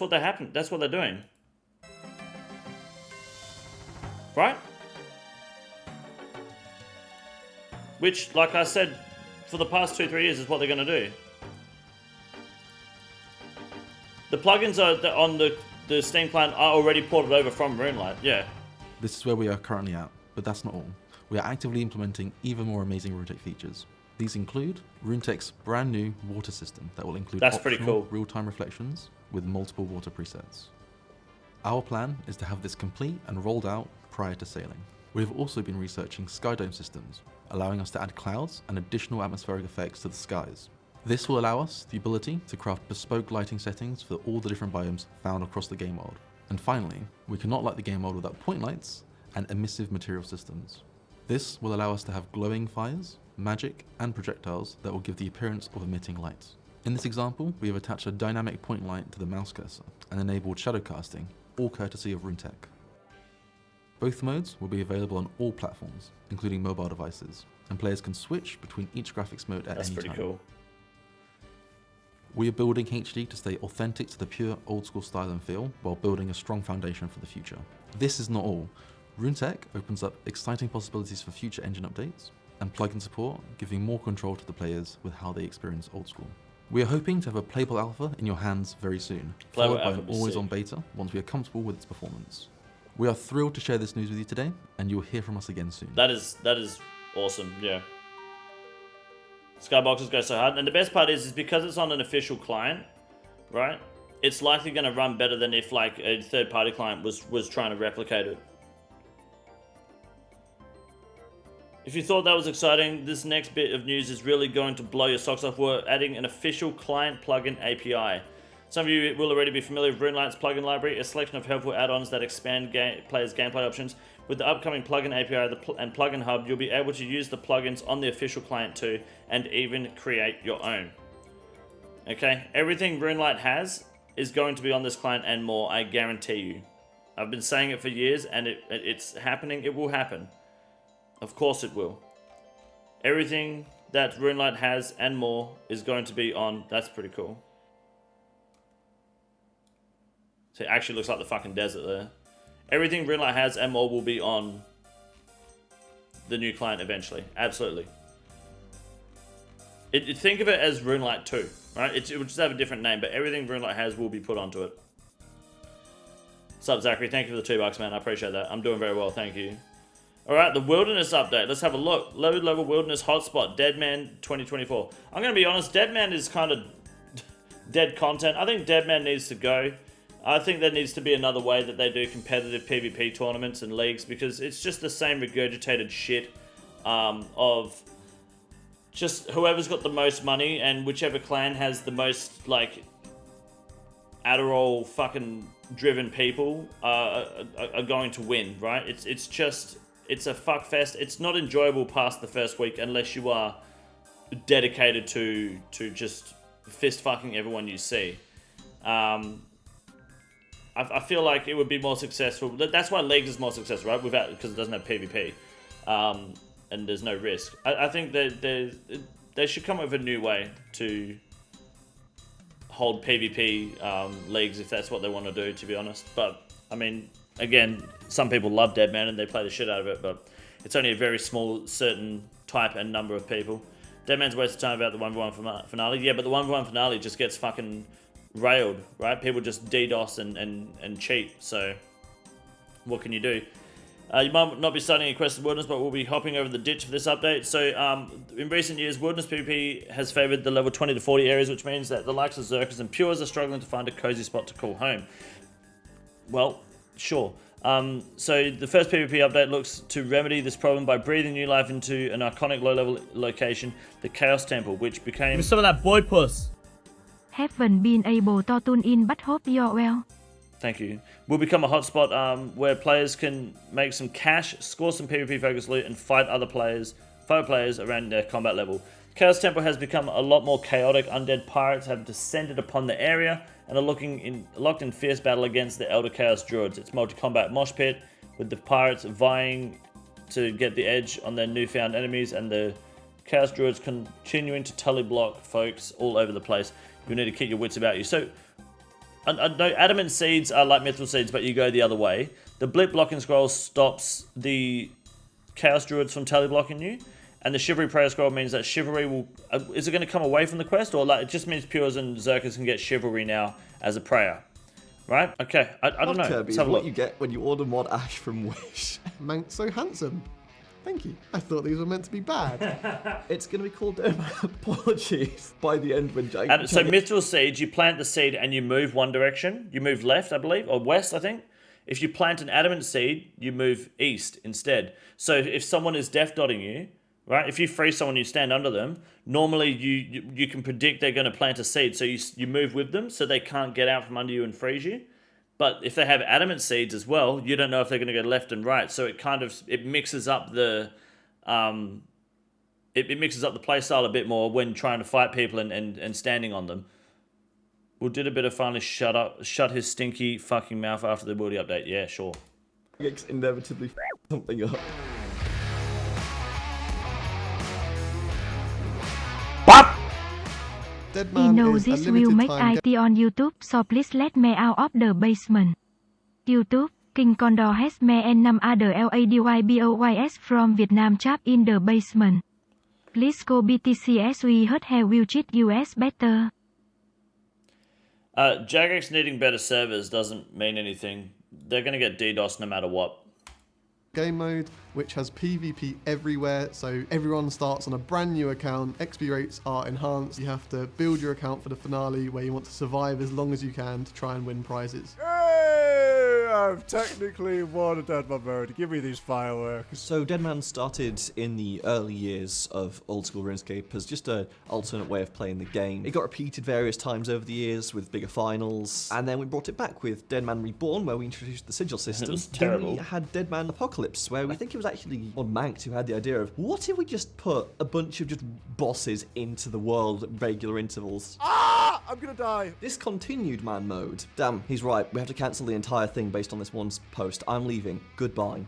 what they're doing. Right? Which, like I said, for the past 2-3 years is what they're going to do. The plugins on the Steam client are already ported over from RuneLight, yeah. This is where we are currently at, but that's not all. We are actively implementing even more amazing RuneTech features. These include RuneTech's brand new water system that will include optional real-time reflections with multiple water presets. Our plan is to have this complete and rolled out prior to sailing. We have also been researching skydome systems, allowing us to add clouds and additional atmospheric effects to the skies. This will allow us the ability to craft bespoke lighting settings for all the different biomes found across the game world. And finally, we cannot light the game world without point lights and emissive material systems. This will allow us to have glowing fires, magic, and projectiles that will give the appearance of emitting light. In this example, we have attached a dynamic point light to the mouse cursor and enabled shadow casting, all courtesy of RuneTech. Both modes will be available on all platforms, including mobile devices, and players can switch between each graphics mode at any time. That's pretty cool. We are building HD to stay authentic to the pure old school style and feel, while building a strong foundation for the future. This is not all. RuneTech opens up exciting possibilities for future engine updates and plugin support, giving more control to the players with how they experience old school. We are hoping to have a playable alpha in your hands very soon, followed by an always-on beta once we are comfortable with its performance. We are thrilled to share this news with you today, and you will hear from us again soon. That is awesome, yeah. Skyboxes go so hard, and the best part is because it's on an official client, right? It's likely going to run better than if like a third-party client was trying to replicate it. If you thought that was exciting, this next bit of news is really going to blow your socks off. We're adding an official client plugin API. Some of you will already be familiar with RuneLight's plugin library, a selection of helpful add-ons that expand players' gameplay options. With the upcoming plugin API and plugin hub, you'll be able to use the plugins on the official client too, and even create your own. Okay, everything RuneLight has is going to be on this client and more, I guarantee you. I've been saying it for years, and it's happening. It will happen. Of course it will. Everything that RuneLite has and more is going to be on. That's pretty cool. So it actually looks like the fucking desert there. Everything RuneLite has and more will be on the new client eventually. Absolutely. Think of it as RuneLite 2, right? It will just have a different name, but everything RuneLite has will be put onto it. What's up, Zachary? Thank you for the $2, man. I appreciate that. I'm doing very well, thank you. Alright, the Wilderness update. Let's have a look. Low level Wilderness hotspot, Deadman 2024. I'm going to be honest, Deadman is kind of dead content. I think Deadman needs to go. I think there needs to be another way that they do competitive PvP tournaments and leagues, because it's just the same regurgitated shit of just whoever's got the most money and whichever clan has the most, like, Adderall fucking driven people are going to win, right? It's a fuck fest. It's not enjoyable past the first week unless you are dedicated to just fist fucking everyone you see. I feel like it would be more successful. That's why Leagues is more successful, right? Because it doesn't have PvP, and there's no risk. I think that they should come up with a new way to hold PvP leagues if that's what they want to do, to be honest. But I mean, again, some people love Deadman and they play the shit out of it, but it's only a very small, certain type and number of people. Deadman's a waste of time about the 1v1 finale. Yeah, but the 1v1 finale just gets fucking railed, right? People just DDoS and cheat, so what can you do? You might not be starting a quest in Wilderness, but we'll be hopping over the ditch for this update. So in recent years, Wilderness PvP has favoured the level 20 to 40 areas, which means that the likes of Zerkers and Pures are struggling to find a cozy spot to call home. Well, sure. So the first PvP update looks to remedy this problem by breathing new life into an iconic low-level location, the Chaos Temple, which became... Give me some of that boy puss. Haven't been able to tune in, but hope you're well. Thank you. Will become a hotspot where players can make some cash, score some PvP focused loot, and fight other players, fellow players around their combat level. Chaos Temple has become a lot more chaotic. Undead pirates have descended upon the area and are locked in fierce battle against the Elder Chaos Druids. It's multi-combat mosh pit, with the pirates vying to get the edge on their newfound enemies, and the Chaos Druids continuing to tully block folks all over the place. You need to keep your wits about you. So, I know Adamant Seeds are like Mithril Seeds, but you go the other way. The Blip Blocking Scroll stops the Chaos Druids from tully blocking you, and the Chivalry Prayer Scroll means that Chivalry will... is it going to come away from the quest, or like it just means Pures and Zerkers can get Chivalry now as a prayer? Right? Okay, I don't know. Kirby, Let's have a what look. you get when you order Mod Ash from Wish. Mank so handsome. Thank you. I thought these were meant to be bad. It's going to be called apologies by the end when Jagex... So Mithril Seeds, you plant the seed and you move one direction. You move left, I believe, or west, I think. If you plant an Adamant Seed, you move east instead. So if someone is death dotting you, right? If you freeze someone, you stand under them. Normally, you can predict they're going to plant a seed, so you move with them, so they can't get out from under you and freeze you. But if they have Adamant Seeds as well, you don't know if they're going to go left and right. So it mixes up the it mixes up the playstyle a bit more when trying to fight people and standing on them. Well, did a bit of finally shut his stinky fucking mouth after the ability update? Yeah, sure. Jagex inevitably something up. We know this will make IT on YouTube, so please let me out of the basement. YouTube, KINGCONDOR has me and 5 other LADYBOYS from Vietnam chap in the basement. Please go BTC as we heard have will treat US better. Jagex needing better servers doesn't mean anything. They're going to get DDoS no matter what. Game mode, which has PvP everywhere, so everyone starts on a brand new account. XP rates are enhanced. You have to build your account for the finale, where you want to survive as long as you can to try and win prizes. Hey, have technically won a Deadman mode. Give me these fireworks. So Deadman started in the early years of Oldschool Runescape as just an alternate way of playing the game. It got repeated various times over the years with bigger finals, and then we brought it back with Deadman Reborn, where we introduced the sigil system. It was terrible. Then we had Deadman Apocalypse, where I think it was actually Manx who had the idea of, what if we just put a bunch of just bosses into the world at regular intervals? Ah! I'm gonna die. Discontinued man mode. Damn, he's right. We have to cancel the entire thing based on this one post. I'm leaving. Goodbye.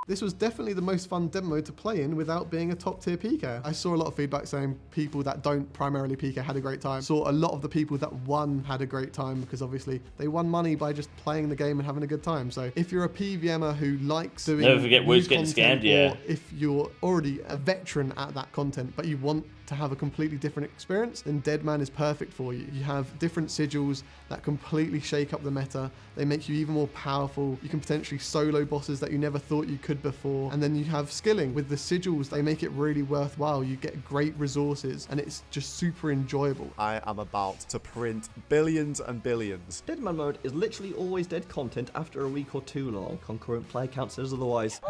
This was definitely the most fun demo mode to play in without being a top tier PK. I saw a lot of feedback saying people that don't primarily PK had a great time. Saw a lot of the people that won had a great time because obviously they won money by just playing the game and having a good time. So if you're a PVMer who likes doing never forget Woo's getting scammed, yeah. Or if you're already a veteran at that content but you want to have a completely different experience, then Deadman is perfect for you. You have different sigils that completely shake up the meta. They make you even more powerful. You can potentially solo bosses that you never thought you could before. And then you have skilling. With the sigils, they make it really worthwhile. You get great resources and it's just super enjoyable. I am about to print billions and billions. Deadman mode is literally always dead content after a week or two long. Concurrent play count says otherwise.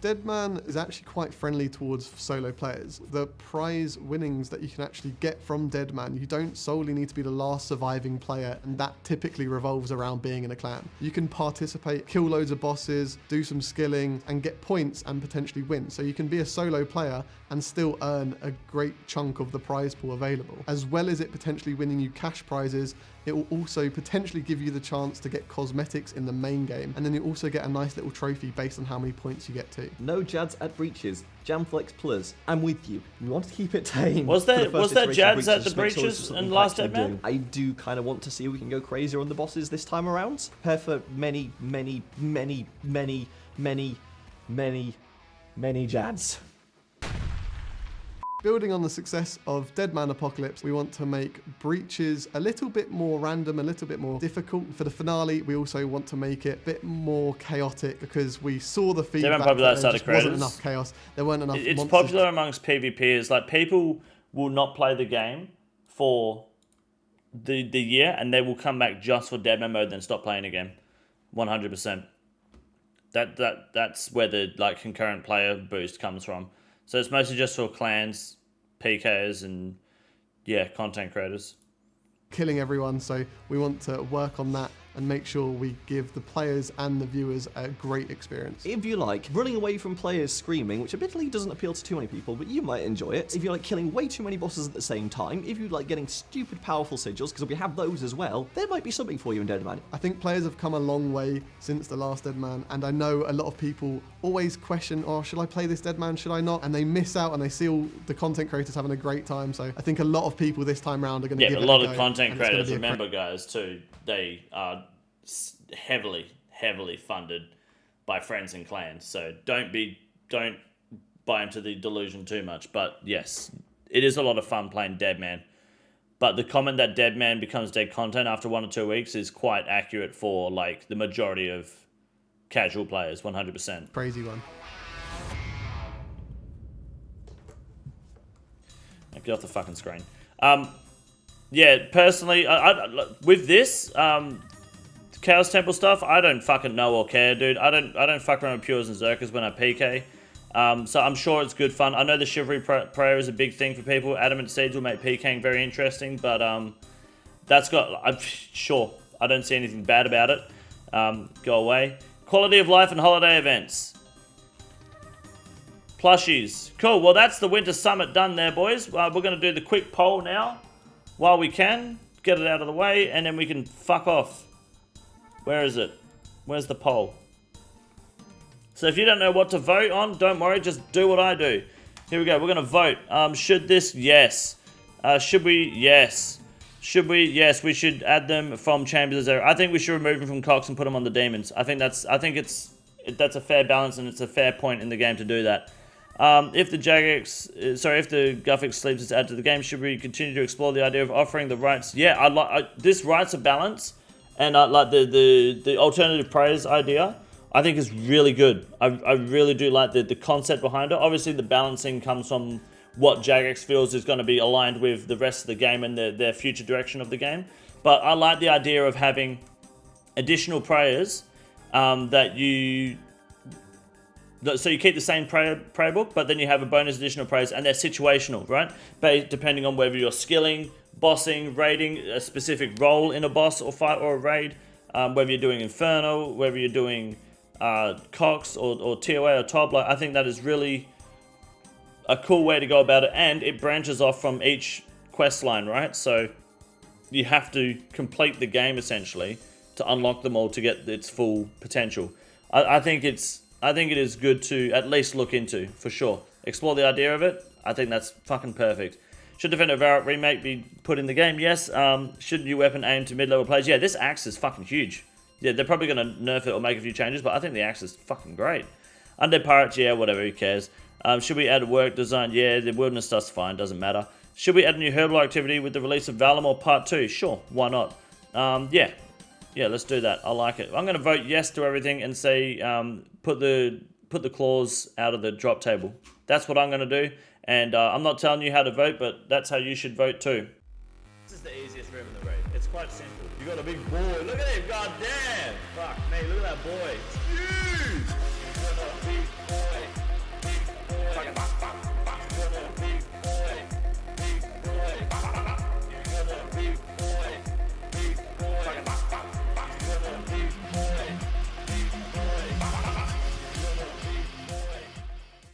Deadman is actually quite friendly towards solo players. The prize winnings that you can actually get from Deadman, you don't solely need to be the last surviving player, and that typically revolves around being in a clan. You can participate, kill loads of bosses, do some skilling, and get points and potentially win. So you can be a solo player and still earn a great chunk of the prize pool available. As well as it potentially winning you cash prizes, it will also potentially give you the chance to get cosmetics in the main game, and then you also get a nice little trophy based on how many points you get to. No Jads at breaches. Jamflex Plus. I'm with you. We want to keep it tame. Was there Jads at the breaches in last Deadman? I do kind of want to see if we can go crazier on the bosses this time around. Prepare for many Jads. Building on the success of Deadman Apocalypse, we want to make breaches a little bit more random, a little bit more difficult. For the finale, we also want to make it a bit more chaotic because we saw the feedback that there just wasn't enough chaos. There weren't enough It's monsters. popular amongst PvPers. Like, people will not play the game for the year, and they will come back just for Deadman mode, then stop playing again. 100%. That's where the like concurrent player boost comes from. So it's mostly just for clans, PKs, and yeah, content creators. Killing everyone, so we want to work on that and make sure we give the players and the viewers a great experience. If you like running away from players screaming, which admittedly doesn't appeal to too many people, but you might enjoy it. If you like killing way too many bosses at the same time, if you like getting stupid powerful sigils, because we have those as well, there might be something for you in Deadman. I think players have come a long way since the last Deadman, and I know a lot of people always question, oh, should I play this Deadman, should I not? And they miss out and they see all the content creators having a great time, so I think a lot of people this time around are going to give it a go. Yeah, a lot of content creators, remember guys, too, they are heavily funded by friends and clans, so don't buy into the delusion too much. But yes, it is a lot of fun playing Deadman, but the comment that Deadman becomes dead content after 1 or 2 weeks is quite accurate for like the majority of casual players. 100%. Crazy one. Get off the fucking screen. Yeah, personally, I with this Chaos Temple stuff, I don't fucking know or care, dude. I don't fuck around with Pures and Zerkers when I PK. So I'm sure it's good fun. I know the Chivalry Prayer is a big thing for people. Adamant Seeds will make PKing very interesting, but that's got... I'm sure. I don't see anything bad about it. Go away. Quality of life and holiday events. Plushies. Cool. Well, that's the Winter Summit done there, boys. We're going to do the quick poll now while we can. Get it out of the way, and then we can fuck off. Where is it? Where's the poll? So if you don't know what to vote on, don't worry, just do what I do. Here we go, we're gonna vote. Should this? Yes. Should we? Yes. Should we? Yes, we should add them from Chambers of Zero. I think we should remove them from Cox and put them on the Demons. I think that's a fair balance, and it's a fair point in the game to do that. If the guthix sleeps is added to the game, should we continue to explore the idea of offering the rights? Yeah, this rights of balance. And like the alternative prayers idea, I think is really good. I really do like the concept behind it. Obviously, the balancing comes from what Jagex feels is going to be aligned with the rest of the game and their future direction of the game. But I like the idea of having additional prayers that you... So you keep the same prayer book, but then you have a bonus additional prayers, and they're situational, right? Depending on whether you're skilling, bossing, raiding, a specific role in a boss or fight or a raid, whether you're doing Inferno, whether you're doing Cox or TOA or Top. Like, I think that is really a cool way to go about it, and it branches off from each quest line, right? So you have to complete the game essentially to unlock them all to get its full potential. I think it is good to at least look into, for sure. Explore the idea of it. I think that's fucking perfect. Should Defender Varrock remake be put in the game? Yes. Should new weapon aim to mid-level players? Yeah, this axe is fucking huge. Yeah, they're probably going to nerf it or make a few changes, but I think the axe is fucking great. Undead Pirates, yeah, whatever, who cares. Should we add a work design? Yeah, the wilderness stuff's fine, doesn't matter. Should we add a new herbal activity with the release of Varlamore Part 2? Sure, why not? Yeah, let's do that. I like it. I'm going to vote yes to everything and say put the claws out of the drop table. That's what I'm going to do. And I'm not telling you how to vote, but that's how you should vote too. This is the easiest room in the raid. It's quite simple. You got a big boy. Look at him. God damn. Fuck me. Look at that boy. It's huge. You got a big boy.